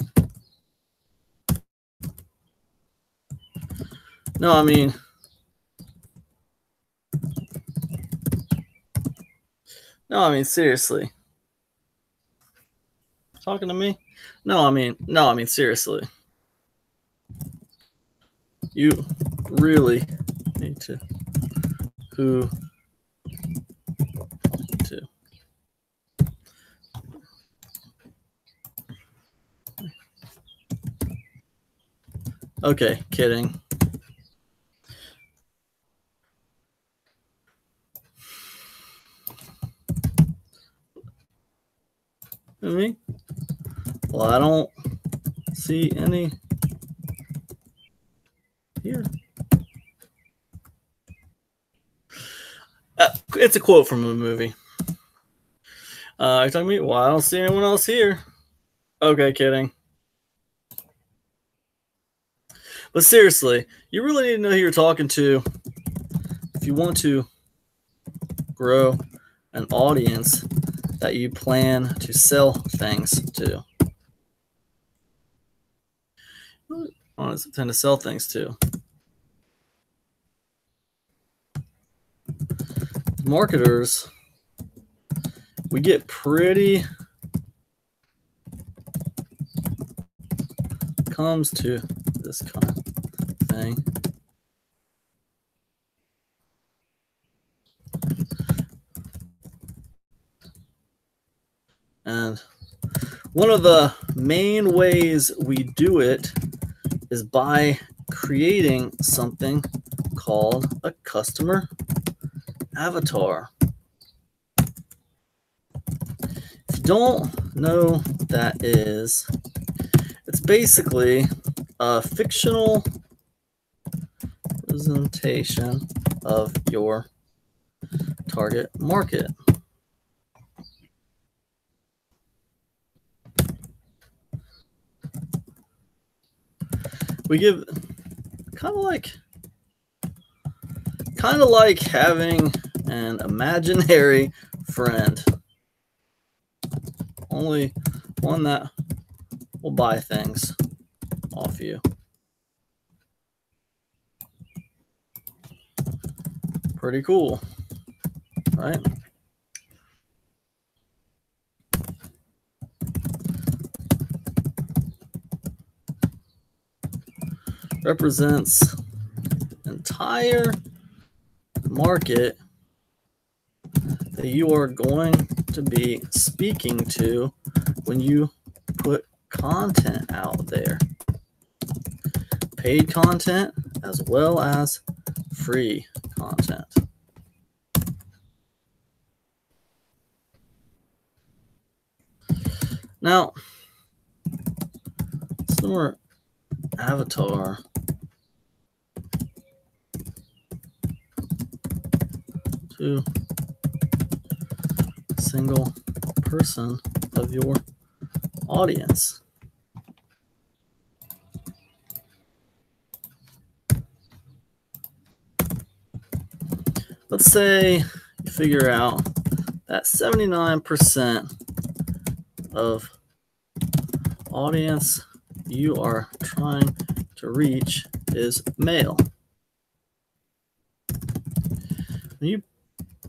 No, I mean, seriously. Talking to me? No, I mean, seriously. You really need to. Who to? Okay, kidding. Me? Well, I don't see any here. It's a quote from a movie. You're talking to me? Well, I don't see anyone else here. Okay, kidding. But seriously, you really need to know who you're talking to if you want to grow an audience that you plan to sell things to. I tend to sell things to. Marketers, we get pretty comes to this kind of thing. And one of the main ways we do it is by creating something called a customer avatar. don't know what that is, it's basically a fictional representation of your target market. We give kind of like having an imaginary friend, only one that will buy things off you. Pretty cool, right? Represents entire market that you are going to be speaking to when you put content out there. Paid content as well as free content. Now, similar avatar to a single person of your audience. Let's say you figure out that 79% of audience you are trying to reach is male. When you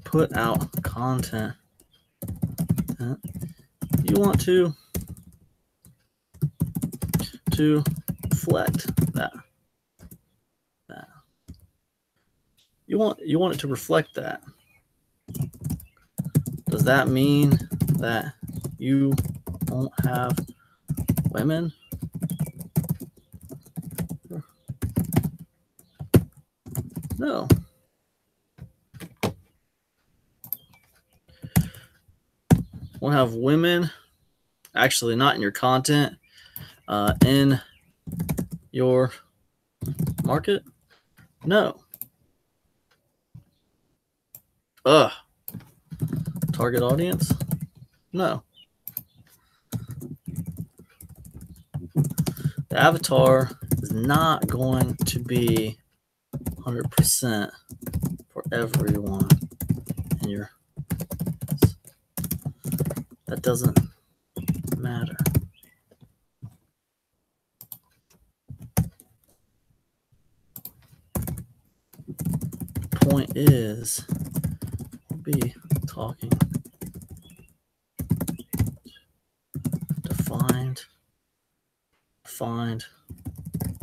put out content, you want to reflect that. You want it to reflect that. Does that mean that you won't have women? No. Won't have women, actually not in your content, in your market? No. Target audience? No. The avatar is not going to be 100% for everyone in your. That doesn't matter. The point is, we'll be talking defined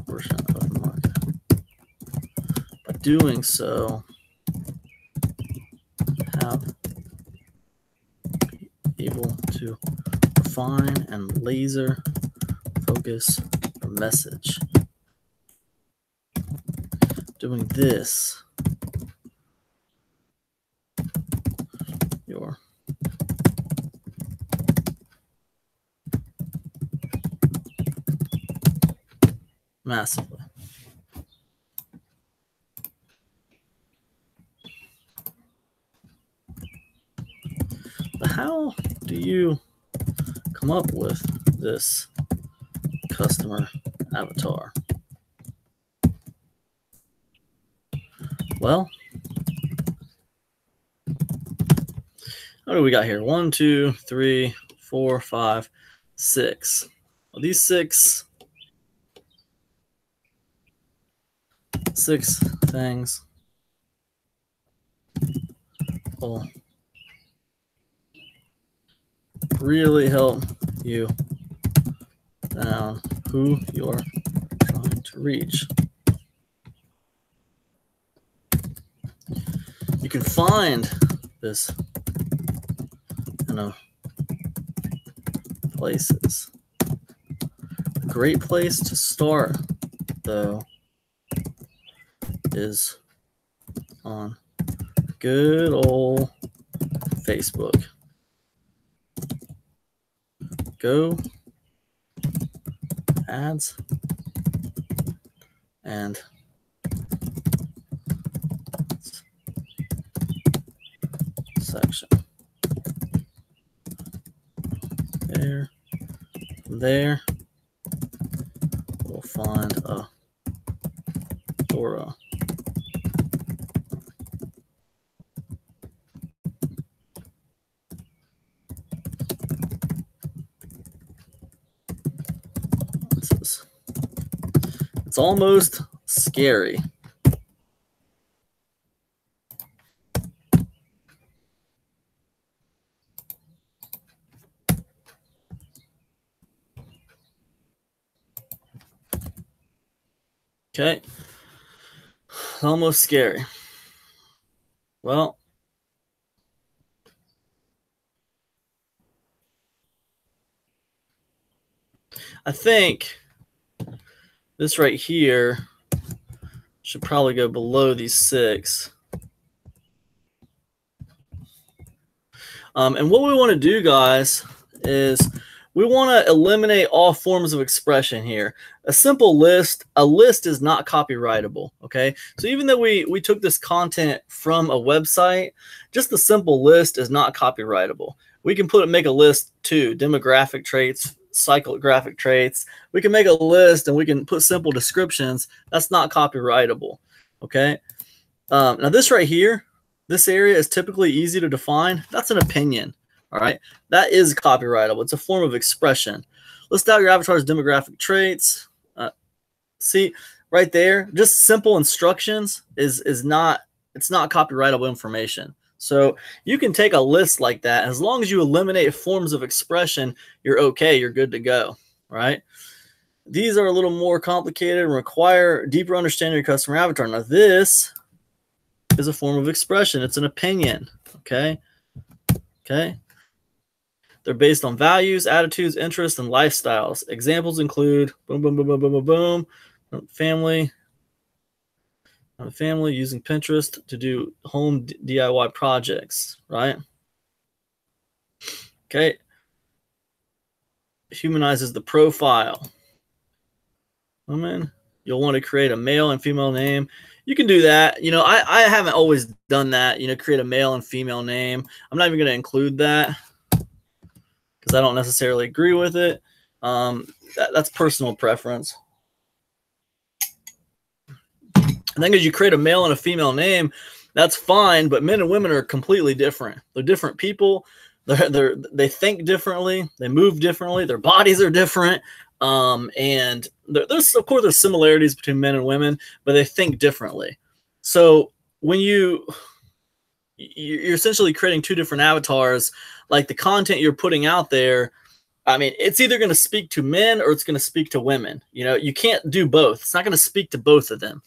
version of the market. By doing so, have be able to refine and laser focus your message. Doing this, your massively. But how do you come up with this customer avatar? Well, what do we got here? 1, 2, 3, 4, 5, 6. Well, these six things will really help you down who you're trying to reach. You can find this in places. A great place to start, though, is on good old Facebook. go ads and section there we'll find a Dora. It's almost scary. Okay. Almost scary. Well, I think this right here should probably go below these 6. And what we want to do, guys, is we want to eliminate all forms of expression here. A simple list, a list is not copyrightable, okay? So even though we took this content from a website, just a simple list is not copyrightable. We can make a list too, demographic traits, psychographic traits. We can make a list and we can put simple descriptions. That's not copyrightable, okay? Now this right here, this area is typically easy to define. That's an opinion. All right, that is copyrightable. It's a form of expression. List out your avatar's demographic traits. See right there, just simple instructions it's not copyrightable information. So you can take a list like that. As long as you eliminate forms of expression, you're okay. You're good to go. Right? These are a little more complicated and require deeper understanding of your customer avatar. Now this is a form of expression. It's an opinion. Okay. Okay. They're based on values, attitudes, interests, and lifestyles. Examples include boom, boom, boom, boom, boom, boom, boom. Family using Pinterest to do home DIY projects, right? Okay. Humanizes the profile. Woman, you'll want to create a male and female name. You can do that. You know, I haven't always done that, you know, create a male and female name. I'm not even going to include that because I don't necessarily agree with it. That's personal preference. And then as you create a male and a female name, that's fine, but men and women are completely different. They're different people. They think differently. They move differently. Their bodies are different. And there's, of course, there's similarities between men and women, but they think differently. So when you're essentially creating 2 different avatars, like the content you're putting out there, I mean, it's either going to speak to men or it's going to speak to women. You know, you can't do both. It's not going to speak to both of them.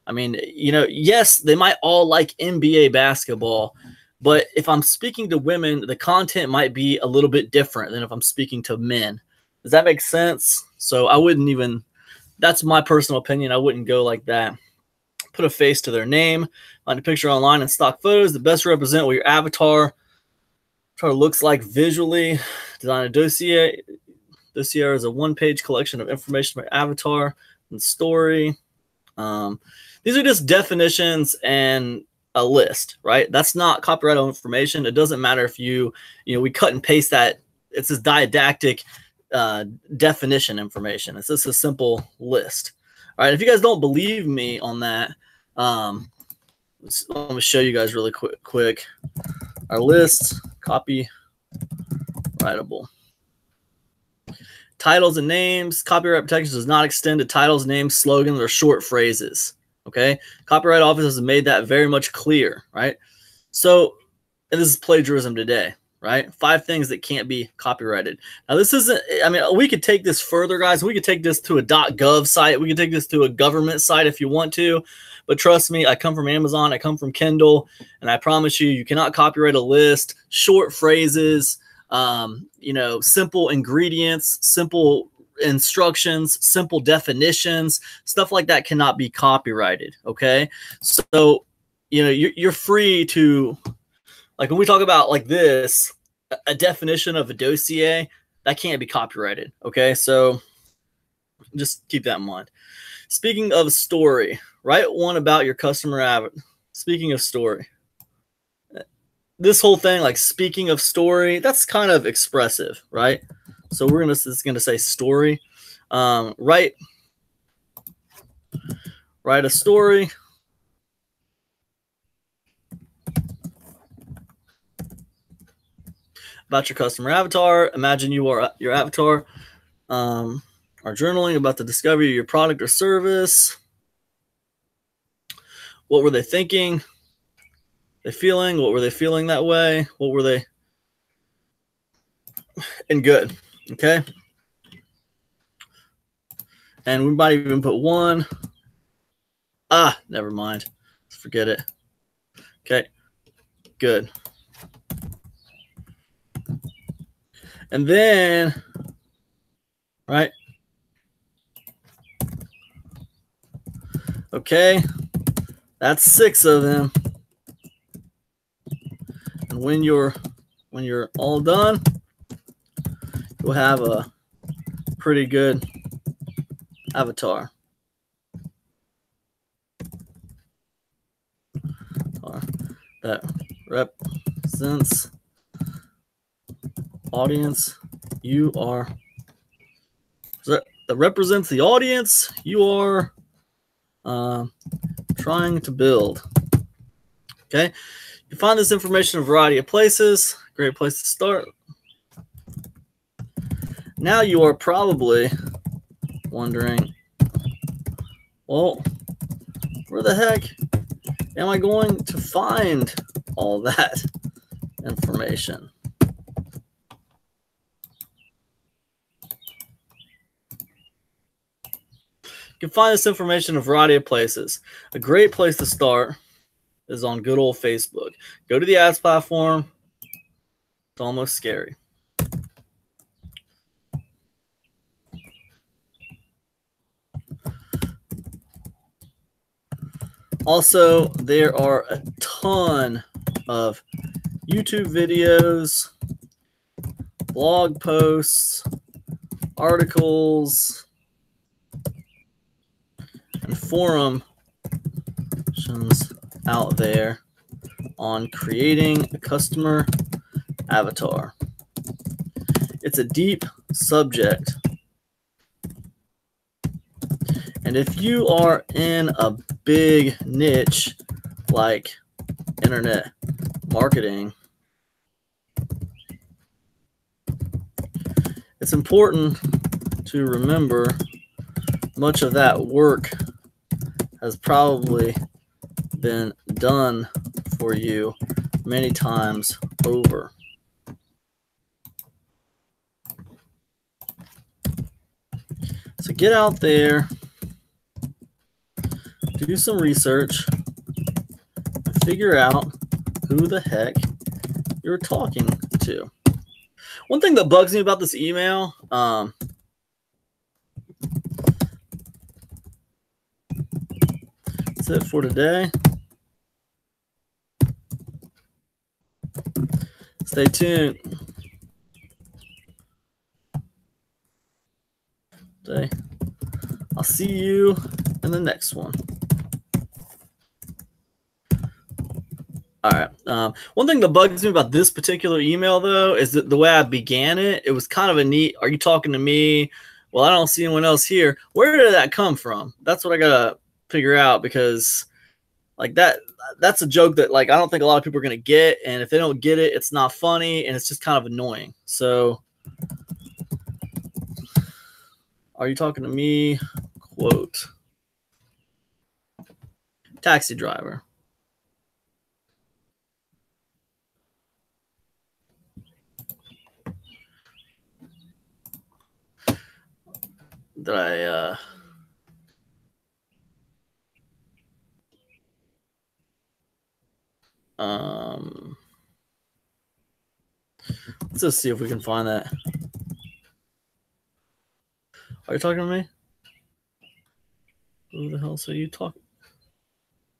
I mean, you know, yes, they might all like NBA basketball, but if I'm speaking to women, the content might be a little bit different than if I'm speaking to men. Does that make sense? So I wouldn't even, that's my personal opinion. I wouldn't go like that. Put a face to their name. Find a picture online and stock photos that best represent what your avatar looks like visually. Design a dossier. Dossier is a 1-page collection of information about avatar and story. These are just definitions and a list, right? That's not copyrighted information. It doesn't matter if we cut and paste that. It's this didactic definition information. It's just a simple list. All right. If you guys don't believe me on that, let me show you guys really quick. Our lists, copyrightable. Titles and names. Copyright protection does not extend to titles, names, slogans, or short phrases. Okay. Copyright office has made that very much clear, right? So, and this is plagiarism today, right? 5 things that can't be copyrighted. Now, this isn't, I mean, we could take this further, guys. We could take this to a .gov site. We could take this to a government site if you want to. But trust me, I come from Amazon. I come from Kindle. And I promise you, you cannot copyright a list, short phrases, simple ingredients, simple instructions, simple definitions, stuff like that cannot be copyrighted. Okay. So, you're free to, like when we talk about like this, a definition of a dossier, that can't be copyrighted. Okay, so just keep that in mind. Speaking of story, write one about your customer avatar. Speaking of story, this whole thing, like speaking of story, that's kind of expressive, right? So we're gonna say story. Write a story about your customer avatar. Imagine you are your avatar, are journaling about the discovery of your product or service. What were they thinking? They feeling? What were they feeling that way? What were they? And good. Okay. And we might even put one. Never mind. Forget it. Okay. Good. And then, right? Okay. That's 6 of them. And when you're all done, you'll have a pretty good avatar. That represents audience you are. That represents the audience you are trying to build. Okay. You find this information in a variety of places. Great place to start. Now you are probably wondering, well, where the heck am I going to find all that information? You can find this information in a variety of places. A great place to start is on good old Facebook. Go to the ads platform. It's almost scary. Also, there are a ton of YouTube videos, blog posts, articles, and forums out there on creating a customer avatar. It's a deep subject. And if you are in a big niche like internet marketing, it's important to remember much of that work has probably been done for you many times over. So get out there, do some research, and figure out who the heck you're talking to. One thing that bugs me about this email, that's it for today. Stay tuned. I'll see you in the next one. All right. One thing that bugs me about this particular email, though, is that the way I began it, it was kind of a neat, are you talking to me? Well, I don't see anyone else here. Where did that come from? That's what I got to figure out, because like that's a joke that like I don't think a lot of people are going to get. And if they don't get it, it's not funny and it's just kind of annoying. So are you talking to me? Quote. Taxi driver. Did I let's just see if we can find that. Are you talking to me? Who the hell are you talking?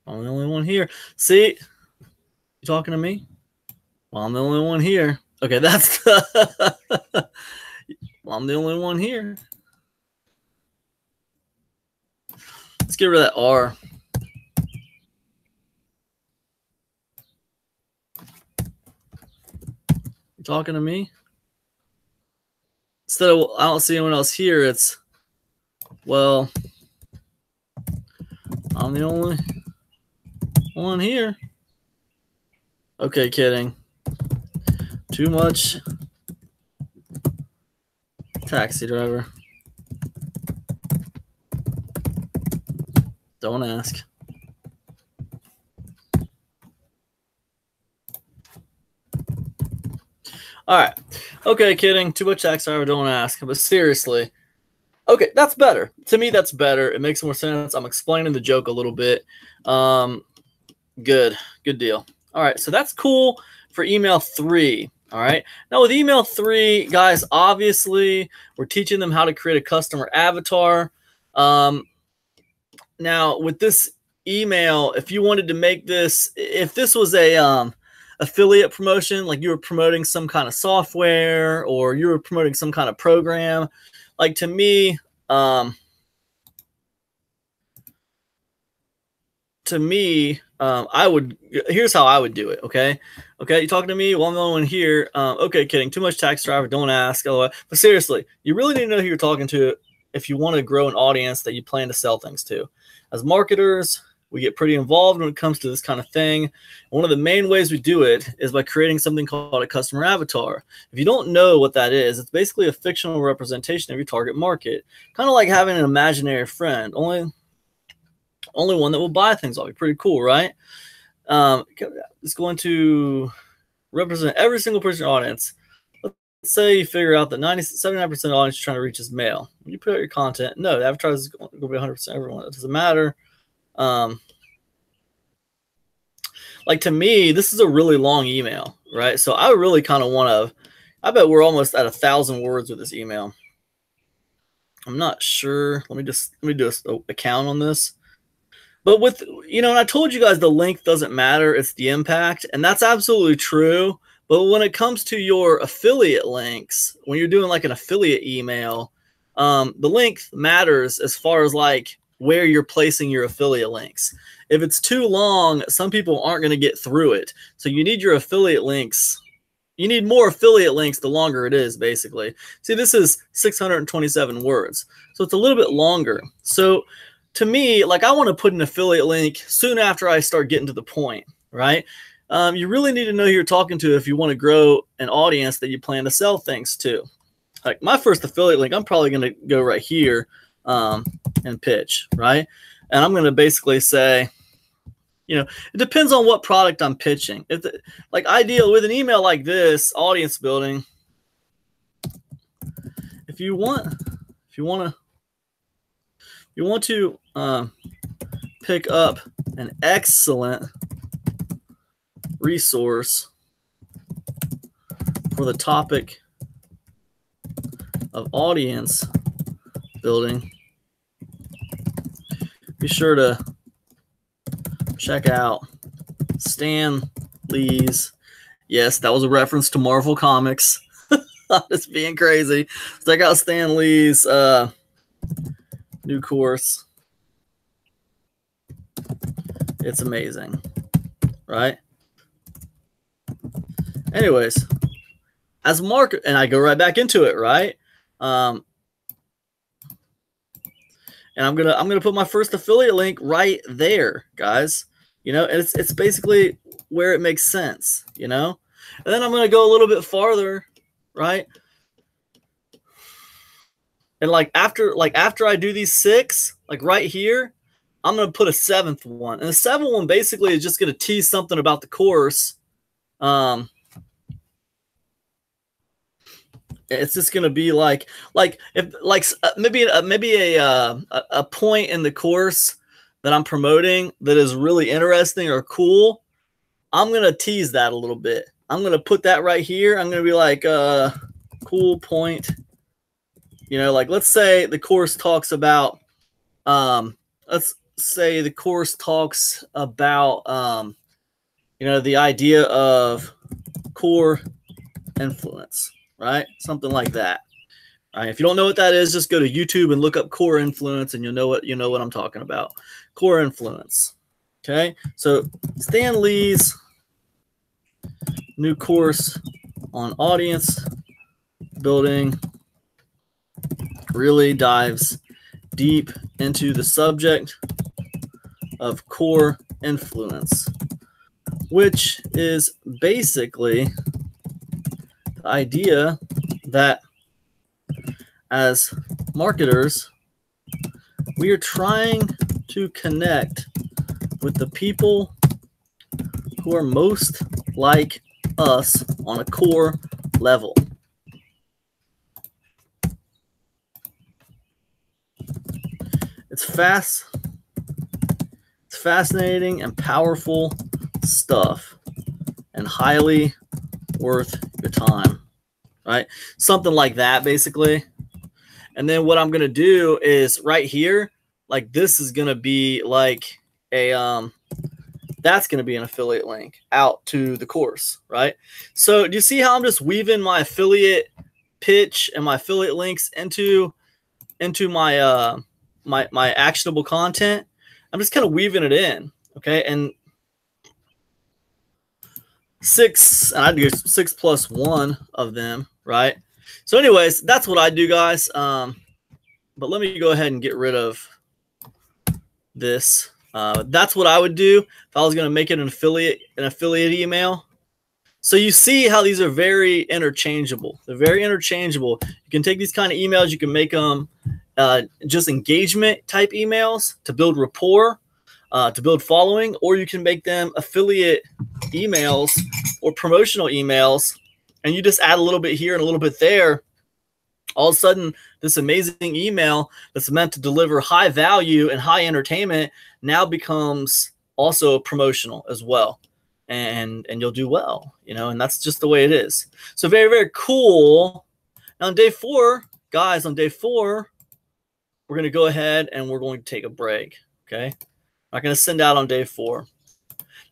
I'm the only one here. See? You talking to me? Well, I'm the only one here. Okay, that's the Well, I'm the only one here. Let's get rid of that R. You talking to me? Instead of I don't see anyone else here, it's, well, I'm the only one here. Okay, kidding. Too much. Taxi driver. Don't ask. All right. Okay, kidding. Too much taxi driver. Don't ask. But seriously. Okay, that's better. To me, that's better. It makes more sense. I'm explaining the joke a little bit. Good deal. All right, so that's cool for email 3. All right, now with email 3, guys, obviously we're teaching them how to create a customer avatar. Now with this email, if you wanted to make this, if this was a affiliate promotion, like you were promoting some kind of software or you were promoting some kind of program, like to me, I would, here's how I would do it. Okay. You talking to me? Well, I'm the only one here. Okay, kidding. Too much tax driver. Don't ask. But seriously, you really need to know who you're talking to if you want to grow an audience that you plan to sell things to. As marketers, we get pretty involved when it comes to this kind of thing. One of the main ways we do it is by creating something called a customer avatar. If you don't know what that is, it's basically a fictional representation of your target market. Kind of like having an imaginary friend, only one that will buy things off you. Pretty cool, right? It's going to represent every single person in your audience. Let's say you figure out that 79% of the audience you're trying to reach is male. When you put out your content, no, the advertiser is going to be 100% everyone. It doesn't matter. Like to me, this is a really long email, right? So I really kind of want to, I bet we're almost at 1,000 words with this email. I'm not sure. Let me do a count on this. But with, and I told you guys the length doesn't matter. It's the impact. And that's absolutely true. But when it comes to your affiliate links, when you're doing like an affiliate email, the length matters as far as like where you're placing your affiliate links. If it's too long, some people aren't going to get through it. So you need your affiliate links. You need more affiliate links the longer it is, basically. See, this is 627 words. So it's a little bit longer. So to me, like I want to put an affiliate link soon after I start getting to the point, right? You really need to know who you're talking to if you want to grow an audience that you plan to sell things to. Like my first affiliate link, I'm probably going to go right here and pitch, right? And I'm going to basically say, it depends on what product I'm pitching. Like ideal with an email like this, audience building, if you want to pick up an excellent resource for the topic of audience building, be sure to check out Stan Lee's. Yes, that was a reference to Marvel Comics. I'm just being crazy. Check out Stan Lee's new course. It's amazing, right? Anyways, as market, and I go right back into it, right? And I'm gonna put my first affiliate link right there, guys. And it's basically where it makes sense, And then I'm gonna go a little bit farther, right? And like after I do these 6, like right here, I'm gonna put a 7th one. And the 7th one basically is just gonna tease something about the course. It's just gonna be like maybe a point in the course that I'm promoting that is really interesting or cool. I'm gonna tease that a little bit. I'm gonna put that right here. I'm gonna be like cool point. Like let's say the course talks about the idea of core influence, right? Something like that. All right, if you don't know what that is, just go to YouTube and look up core influence, and you'll know what I'm talking about. Core influence. Okay, so Stan Lee's new course on audience building really dives deep into the subject of core influence, which is basically the idea that as marketers, we are trying to connect with the people who are most like us on a core level. It's fascinating and powerful stuff, and highly worth your time, right? Something like that, basically. And then what I'm going to do is right here, like this is going to be like a, that's going to be an affiliate link out to the course, right? So do you see how I'm just weaving my affiliate pitch and my affiliate links into my, my actionable content? I'm just kind of weaving it in. Okay. And I do 6 plus 1 of them, right? So anyways, that's what I do, guys. But let me go ahead and get rid of this. That's what I would do if I was going to make it an affiliate email. So you see how these are very interchangeable. They're very interchangeable. You can take these kind of emails, you can make them just engagement type emails to build rapport, to build following, or you can make them affiliate emails or promotional emails, and you just add a little bit here and a little bit there. All of a sudden, this amazing email that's meant to deliver high value and high entertainment now becomes also promotional as well. And you'll do well, and that's just the way it is. So very, very cool. Now on day 4, guys, on day 4, we're going to go ahead and we're going to take a break. Okay. I'm not going to send out on day 4.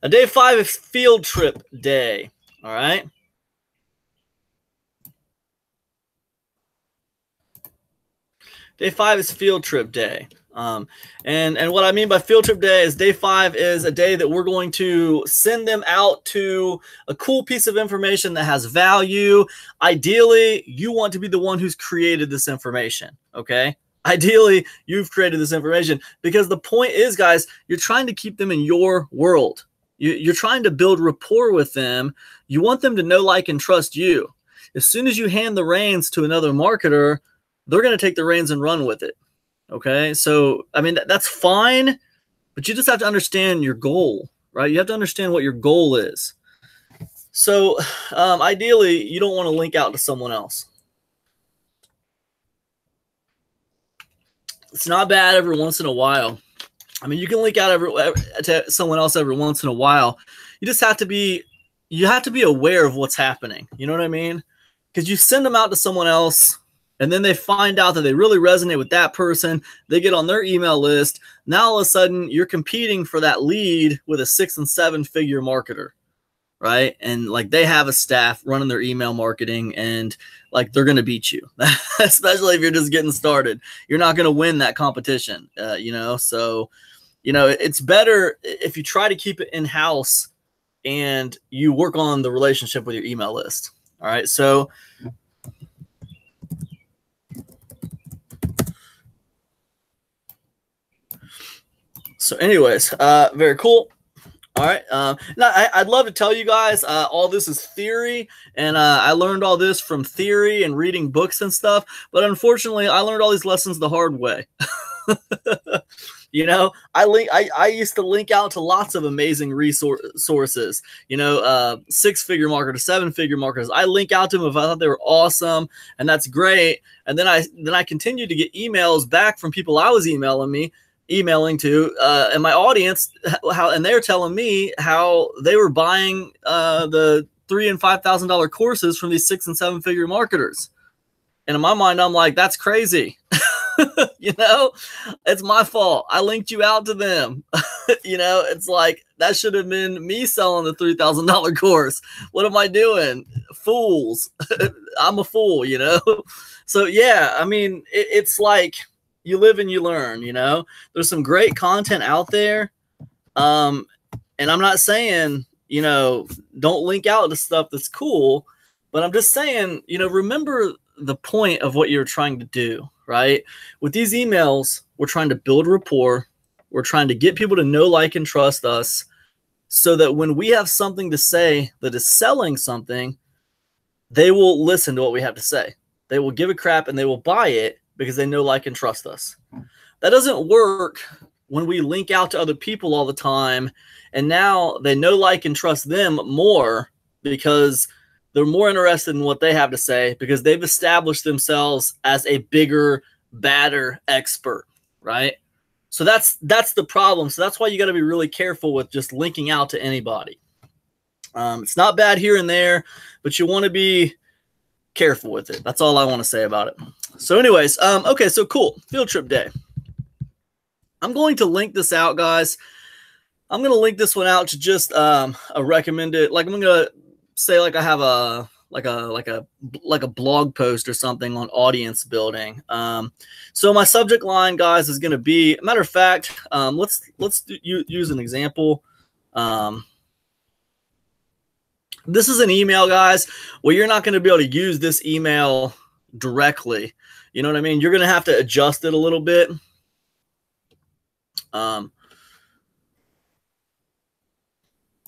Now day 5 is field trip day. All right. Day 5 is field trip day. And what I mean by field trip day is day 5 is a day that we're going to send them out to a cool piece of information that has value. Ideally, you want to be the one who's created this information, okay? Ideally, you've created this information, because the point is, guys, you're trying to keep them in your world. You're trying to build rapport with them. You want them to know, like, and trust you. As soon as you hand the reins to another marketer, they're going to take the reins and run with it. Okay, so I mean that's fine, but you just have to understand your goal, right? You have to understand what your goal is. So ideally, you don't want to link out to someone else. It's not bad every once in a while. I mean, you can link out to someone else every once in a while. You just have to be aware of what's happening. You know what I mean? Because you send them out to someone else, and then they find out that they really resonate with that person. They get on their email list. Now, all of a sudden, you're competing for that lead with a 6- and 7-figure marketer, right? And like they have a staff running their email marketing, and like they're going to beat you, especially if you're just getting started. You're not going to win that competition, So, it's better if you try to keep it in-house and you work on the relationship with your email list. All right, so anyways, very cool. All right. Now I'd love to tell you guys all this is theory, and I learned all this from theory and reading books and stuff. But unfortunately, I learned all these lessons the hard way. I used to link out to lots of amazing resources. 6-figure marketers, 7-figure marketers. I link out to them if I thought they were awesome, and that's great. And then I continued to get emails back from people I was emailing to and my audience, and they're telling me how they were buying the $3,000 and $5,000 courses from these 6- and 7-figure marketers. And in my mind, I'm like, that's crazy. It's my fault. I linked you out to them. It's like that should have been me selling the $3,000 course. What am I doing? fools. I'm a fool, you know? So yeah, I mean, it's like you live and you learn, you know? There's some great content out there. And I'm not saying, you know, don't link out to stuff that's cool, but I'm just saying, you know, remember the point of what you're trying to do, right? With these emails, we're trying to build rapport. We're trying to get people to know, like, and trust us so that when we have something to say that is selling something, they will listen to what we have to say. They will give a crap and they will buy it because they know, like, and trust us. That doesn't work when we link out to other people all the time, and now they know, like, and trust them more because they're more interested in what they have to say because they've established themselves as a bigger, badder expert, right? So that's the problem. So that's why you got to be really careful with just linking out to anybody. It's not bad here and there, but you want to be careful with it. That's all I want to say about it. So anyways, okay, so cool. Field trip day. I'm going to link this out, guys. I'm going to link this one out to just a recommended, like I'm going to say like I have a blog post or something on audience building. So my subject line, guys, is going to be, matter of fact, let's use an example. This is an email, guys. Well, you're not going to be able to use this email directly. You know what I mean? You're going to have to adjust it a little bit.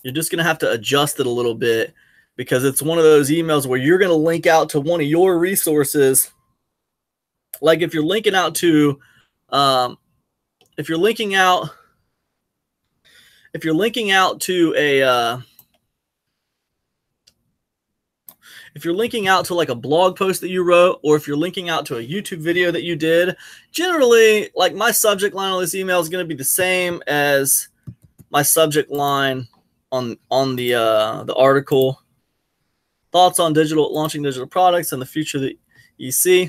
You're just going to have to adjust it a little bit because it's one of those emails where you're going to link out to one of your resources. Like if you're linking out to, if you're linking out to a, if you're linking out to like a blog post that you wrote, or if you're linking out to a YouTube video that you did, generally, like my subject line on this email is going to be the same as my subject line on the article. Thoughts on launching digital products and the future that you see.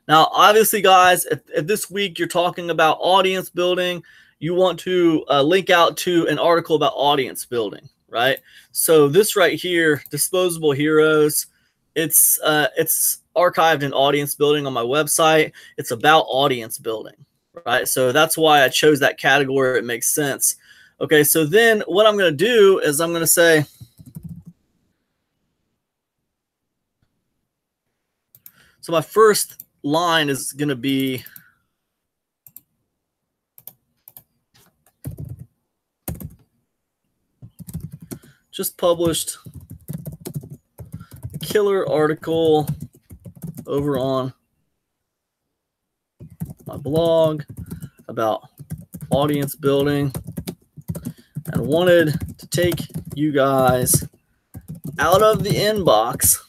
Now, obviously, guys, if this week you're talking about audience building, you want to link out to an article about audience building, right? So this right here, Disposable Heroes, it's archived in audience building on my website. It's about audience building, right? So that's why I chose that category. It makes sense. Okay, so then what I'm going to do is I'm going to say, so my first line is going to be just published a killer article over on my blog about audience building and wanted to take you guys out of the inbox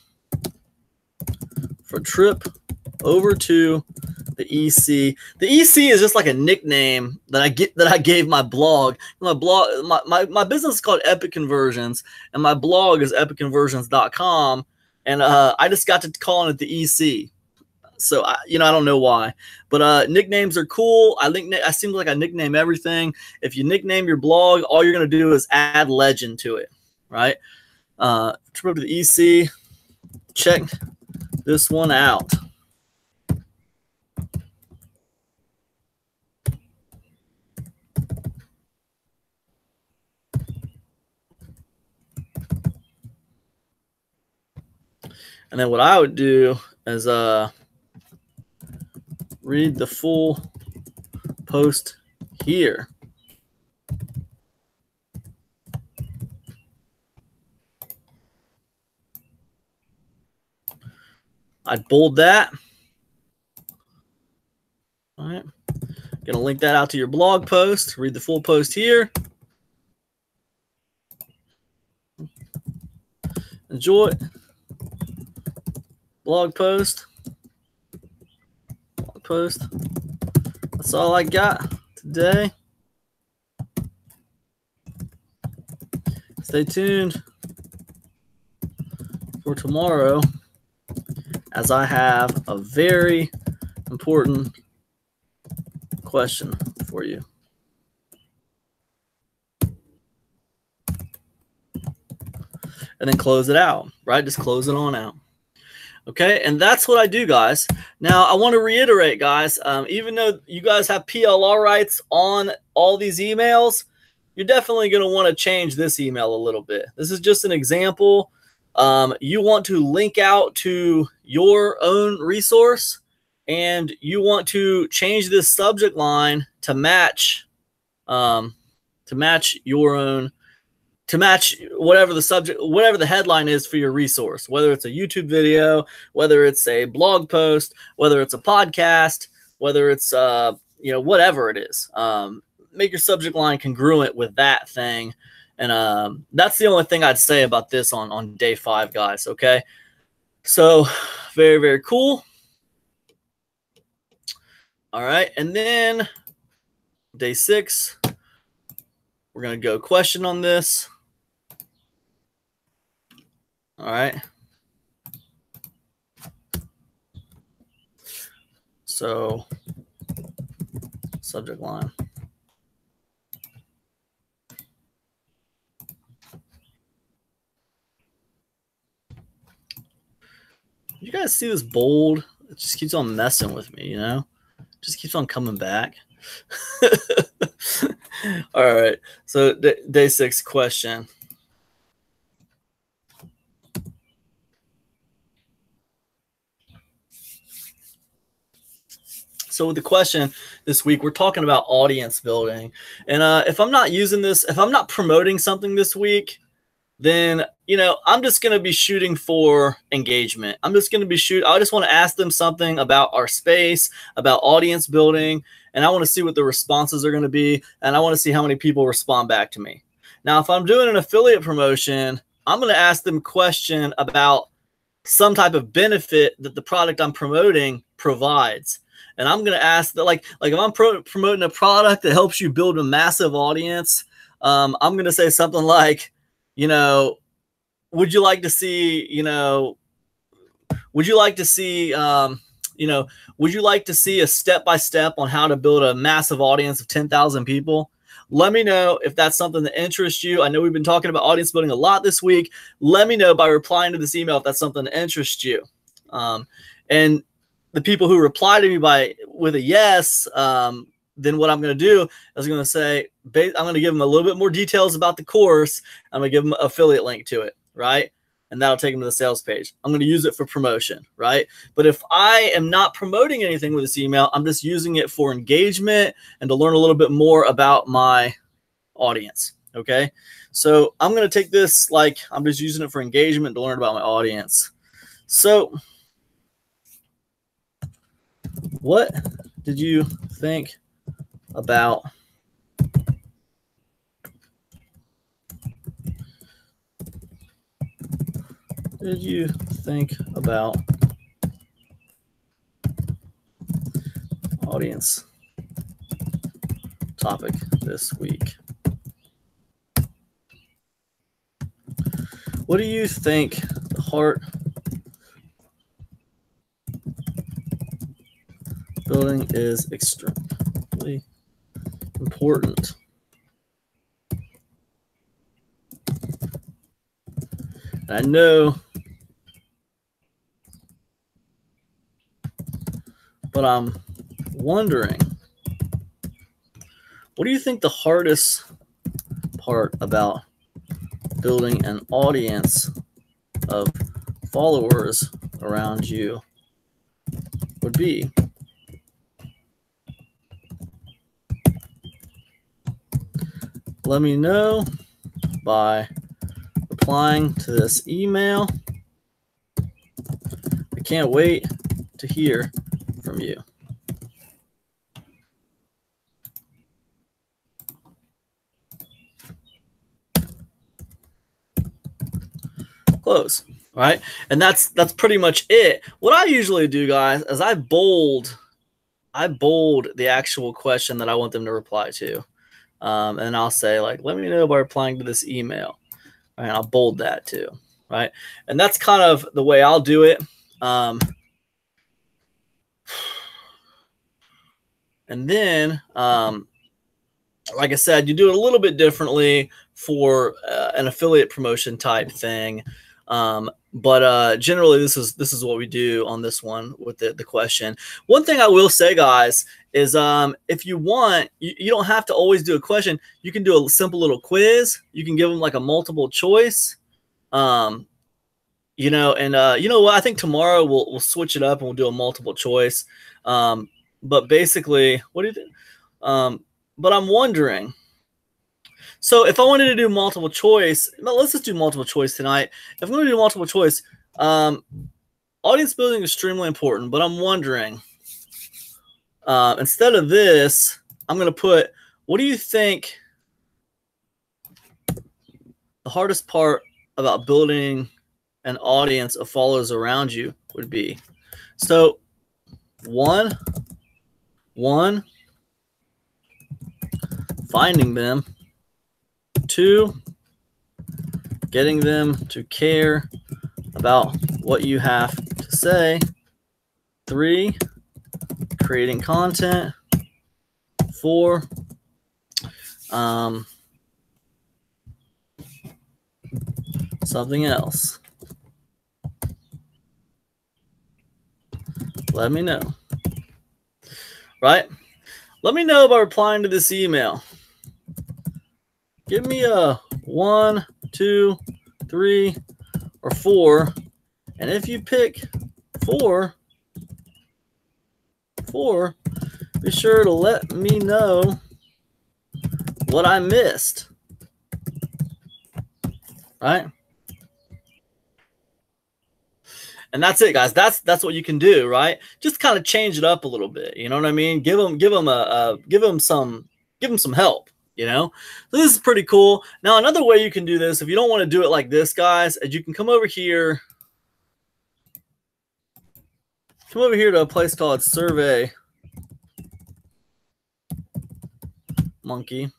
for a trip over to the EC. The EC is just like a nickname that I gave my blog. My business is called Epic Conversions, and my blog is epicconversions.com. And I just got to calling it the EC. So I don't know why, but nicknames are cool. I seem like I nickname everything. If you nickname your blog, all you're gonna do is add legend to it, right? Trip over to the EC. Check this one out. And then what I would do is read the full post here. I'd bold that. All right. Gonna link that out to your blog post. Read the full post here. Enjoy. Blog post. Blog post. That's all I got today. Stay tuned for tomorrow, as I have a very important question for you. and then close it out, right? Just close it on out. Okay, and that's what I do, guys. Now, I want to reiterate, guys, even though you guys have PLR rights on all these emails, you're definitely going to want to change this email a little bit. This is just an example. You want to link out to your own resource, and you want to change this subject line to match your own, to match whatever the subject, whatever the headline is for your resource, whether it's a YouTube video, whether it's a blog post, whether it's a podcast, whether it's, whatever it is. Make your subject line congruent with that thing. And that's the only thing I'd say about this on day 5, guys. Okay. So very, very cool. All right. And then day 6, we're going to go question on this. All right. So subject line. You guys see this bold? It just keeps on messing with me, you know? Just keeps on coming back. All right. So day 6 question. So with the question this week, we're talking about audience building. And if I'm not using this, if I'm not promoting something this week, then, I'm just going to be shooting for engagement. I'm just going to be I just want to ask them something about our space, about audience building, and I want to see what the responses are going to be, and I want to see how many people respond back to me. Now, if I'm doing an affiliate promotion, I'm going to ask them a question about some type of benefit that the product I'm promoting provides. And I'm going to ask that, like if I'm promoting a product that helps you build a massive audience, I'm going to say something like, would you like to see, would you like to see a step-by-step on how to build a massive audience of 10,000 people? Let me know if that's something that interests you. I know we've been talking about audience building a lot this week. Let me know by replying to this email if that's something that interests you. And the people who reply to me with a yes, then what I'm going to do is I'm going to say, I'm going to give them a little bit more details about the course. I'm going to give them an affiliate link to it, right? And that'll take them to the sales page. I'm going to use it for promotion, right? But if I am not promoting anything with this email, I'm just using it for engagement and to learn a little bit more about my audience, okay? So I'm going to take this like I'm just using it for engagement to learn about my audience. So what did you think about audience topic this week? What do you think the heart building is extremely important? I know, but I'm wondering, what do you think the hardest part about building an audience of followers around you would be? Let me know by replying to this email. I can't wait to hear from you. Close. All right. And that's pretty much it. What I usually do, guys, is I bold the actual question that I want them to reply to. And I'll say, like, let me know by replying to this email. All right, I'll bold that too. Right. And that's kind of the way I'll do it. And then like I said, you do it a little bit differently for an affiliate promotion type thing. But generally, this is what we do on this one with the question. One thing I will say, guys, is if you want, you don't have to always do a question. You can do a simple little quiz. You can give them like a multiple choice. You know, and you know what? I think tomorrow we'll switch it up and we'll do a multiple choice. But basically, what do you think? But I'm wondering. So if I wanted to do multiple choice, let's just do multiple choice tonight. If I'm going to do multiple choice, audience building is extremely important. But I'm wondering, instead of this, I'm going to put, what do you think the hardest part about building an audience of followers around you would be? So one, finding them. 2, getting them to care about what you have to say. 3, creating content. 4, something else. Let me know. Right? Let me know by replying to this email. Give me a 1, 2, 3, or 4. And if you pick 4, be sure to let me know what I missed. Right? And that's it, guys. That's what you can do, right? Just kind of change it up a little bit. You know what I mean? Give them some help. You know, so this is pretty cool. Now, another way you can do this, if you don't want to do it like this, guys, is you can come over here. Come over here to a place called Survey Monkey.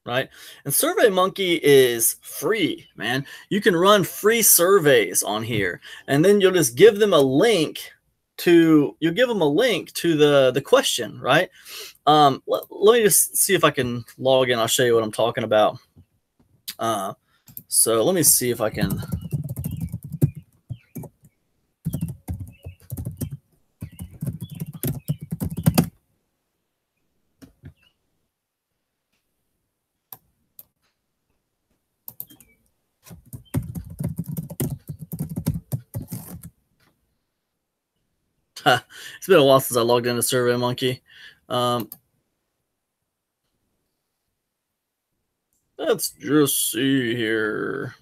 Right? And Survey Monkey is free, man. You can run free surveys on here, and then you'll just give them a link to the question, right? Let me just see if I can log in. I'll show you what I'm talking about. So let me see if I can. It's been a while since I logged into Survey Monkey. Let's just see here.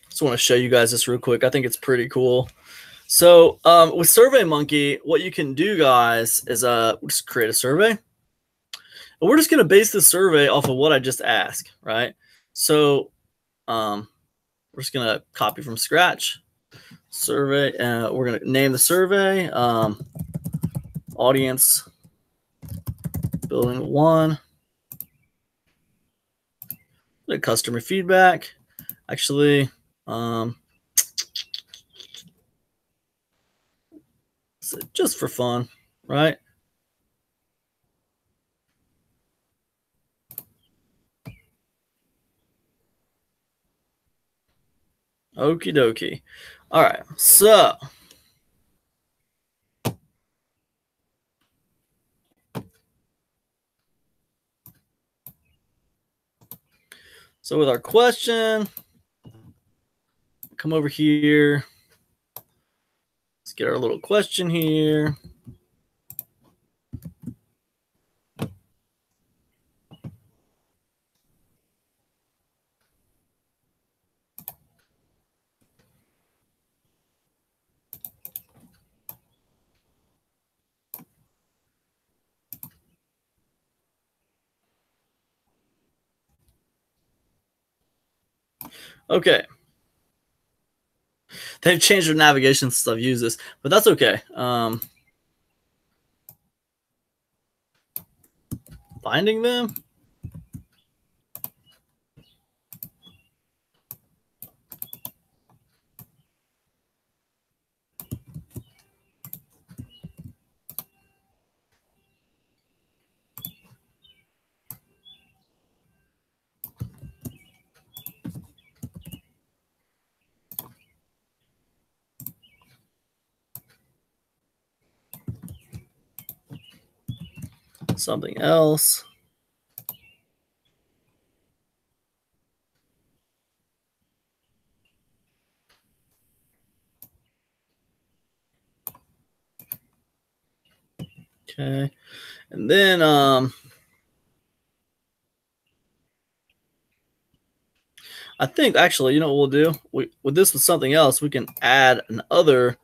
Just want to show you guys this real quick. I think it's pretty cool. So with Survey Monkey, what you can do, guys, is just create a survey. And we're just going to base the survey off of what I just asked, right? So we're just going to copy from scratch. Survey. We're going to name the survey Audience Building 1. The customer feedback. Actually, just for fun, right? Okie dokie. All right, so with our question, come over here. Let's get our little question here. Okay. They've changed their navigation since I've used this, but that's okay. Finding them. something else. Okay. And then I think actually, you know what we'll do? With this with something else, we can add another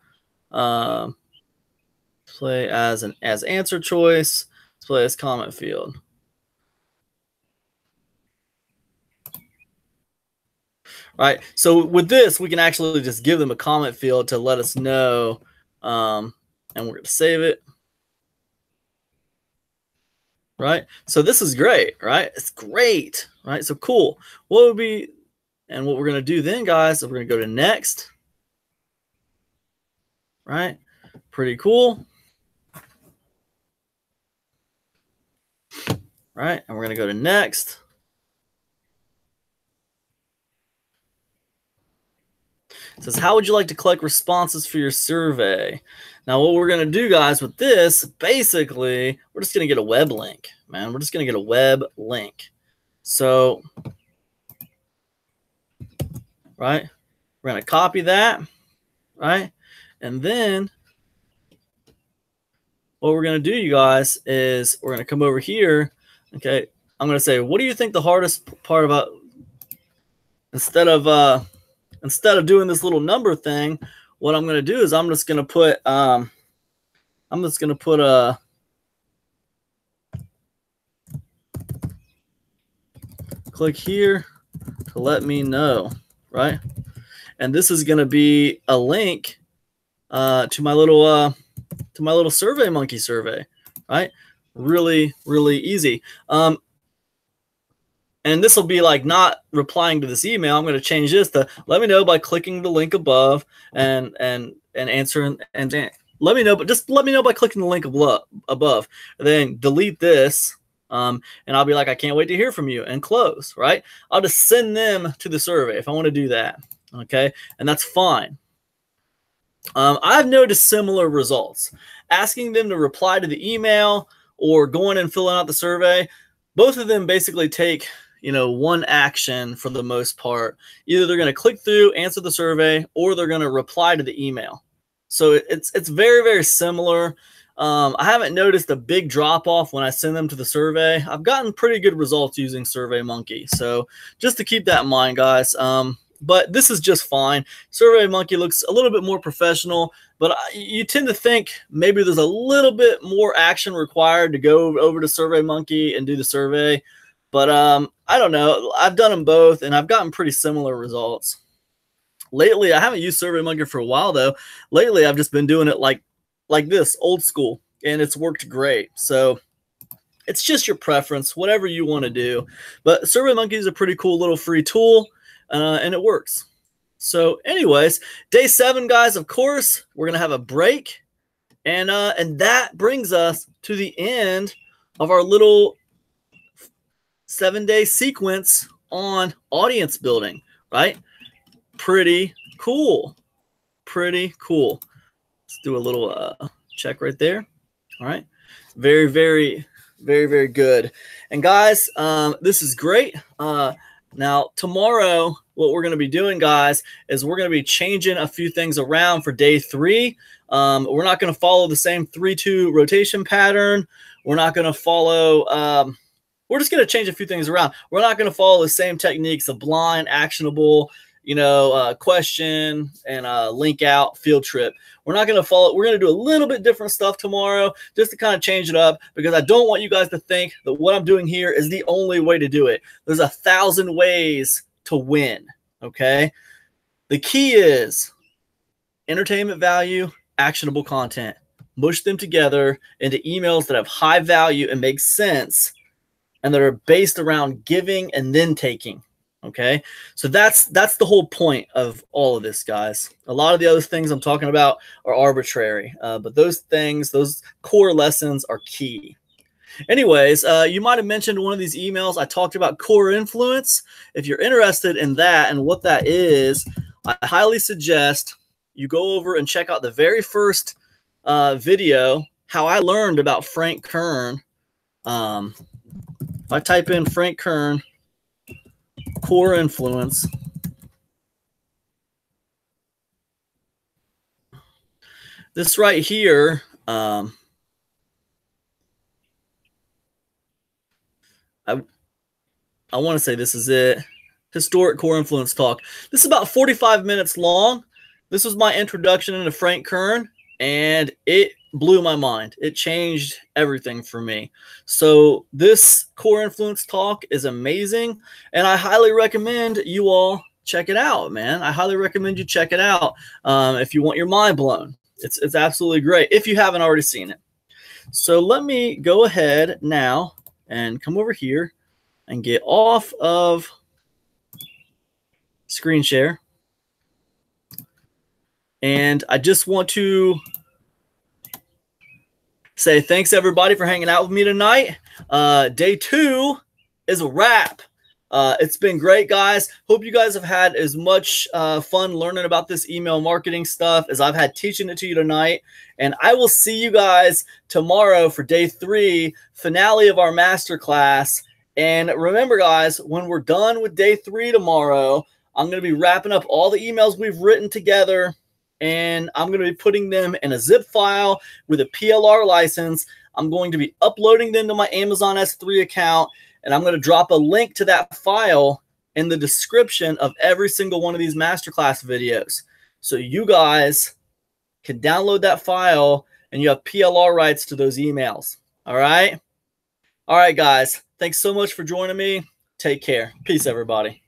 play as answer choice, play as comment field. Right. So with this, we can actually just give them a comment field to let us know, and we're going to save it. Right. So this is great, right? It's great, right? So cool. What would be, and what we're going to do then, guys, is we're going to go to next. Right. Pretty cool. Right. And we're going to go to next. It says, how would you like to collect responses for your survey? Now, what we're going to do, guys, with this, basically, we're just going to get a web link, man. We're just going to get a web link. So, right, we're going to copy that, right? And then what we're going to do, you guys, is we're going to come over here. Okay, I'm going to say, what do you think the hardest part about, instead of doing this little number thing, what I'm going to do is I'm just going to put a click here to let me know, right? And this is going to be a link to my little SurveyMonkey survey, right? Really, really easy. And this will be like not replying to this email. I'm going to change this to let me know by clicking the link above and answering and let me know, but just let me know by clicking the link above. And then delete this, and I'll be like, I can't wait to hear from you, and close, right? I'll just send them to the survey if I want to do that, okay? And that's fine. I've noticed similar results. Asking them to reply to the email or going and filling out the survey, both of them basically take, you know, one action for the most part. Either they're going to click through, answer the survey, or they're going to reply to the email. So it's very, very similar. I haven't noticed a big drop off when I send them to the survey. I've gotten pretty good results using SurveyMonkey. So just to keep that in mind, guys. But this is just fine. SurveyMonkey looks a little bit more professional, but you tend to think maybe there's a little bit more action required to go over to SurveyMonkey and do the survey. But I don't know. I've done them both, and I've gotten pretty similar results. Lately, I haven't used SurveyMonkey for a while, though. Lately, I've just been doing it like this, old school, and it's worked great. So it's just your preference, whatever you want to do. But SurveyMonkey is a pretty cool little free tool, and it works. So anyways, day 7, guys, of course, we're going to have a break. And that brings us to the end of our little 7-day sequence on audience building, right? Pretty cool. Pretty cool. Let's do a little check right there. All right. Very, very, very, very good. And guys, this is great. Now, tomorrow, what we're going to be doing, guys, is we're going to be changing a few things around for day 3. We're not going to follow the same 3-2 rotation pattern. We're not going to follow we're just going to change a few things around. We're not going to follow the same techniques of blind, actionable, you know, question and link out, field trip. We're not going to follow. We're going to do a little bit different stuff tomorrow just to kind of change it up, because I don't want you guys to think that what I'm doing here is the only way to do it. There's 1,000 ways to win, okay? The key is entertainment value, actionable content. Mush them together into emails that have high value and make sense, and that are based around giving and then taking. Okay, so that's the whole point of all of this, guys. A lot of the other things I'm talking about are arbitrary, but those things, those core lessons, are key. Anyways, you might have mentioned one of these emails. I talked about core influence. If you're interested in that and what that is, I highly suggest you go over and check out the very first video, how I learned about Frank Kern. If I type in Frank Kern, core influence, this right here, I want to say this is it. Historic core influence talk. This is about 45 minutes long. This was my introduction into Frank Kern, and it blew my mind. It changed everything for me. So this core influence talk is amazing, and I highly recommend you all check it out, man. I highly recommend you check it out if you want your mind blown. It's absolutely great if you haven't already seen it. So let me go ahead now and come over here and get off of screen share. And I just want to say thanks everybody for hanging out with me tonight. Day 2 is a wrap. It's been great, guys. Hope you guys have had as much fun learning about this email marketing stuff as I've had teaching it to you tonight. And I will see you guys tomorrow for day 3, finale of our masterclass. And remember, guys, when we're done with day 3 tomorrow, I'm going to be wrapping up all the emails we've written together, and I'm going to be putting them in a zip file with a PLR license. I'm going to be uploading them to my Amazon S3 account, and I'm going to drop a link to that file in the description of every single one of these masterclass videos. So you guys can download that file, and you have PLR rights to those emails. All right? All right, guys. Thanks so much for joining me. Take care. Peace, everybody.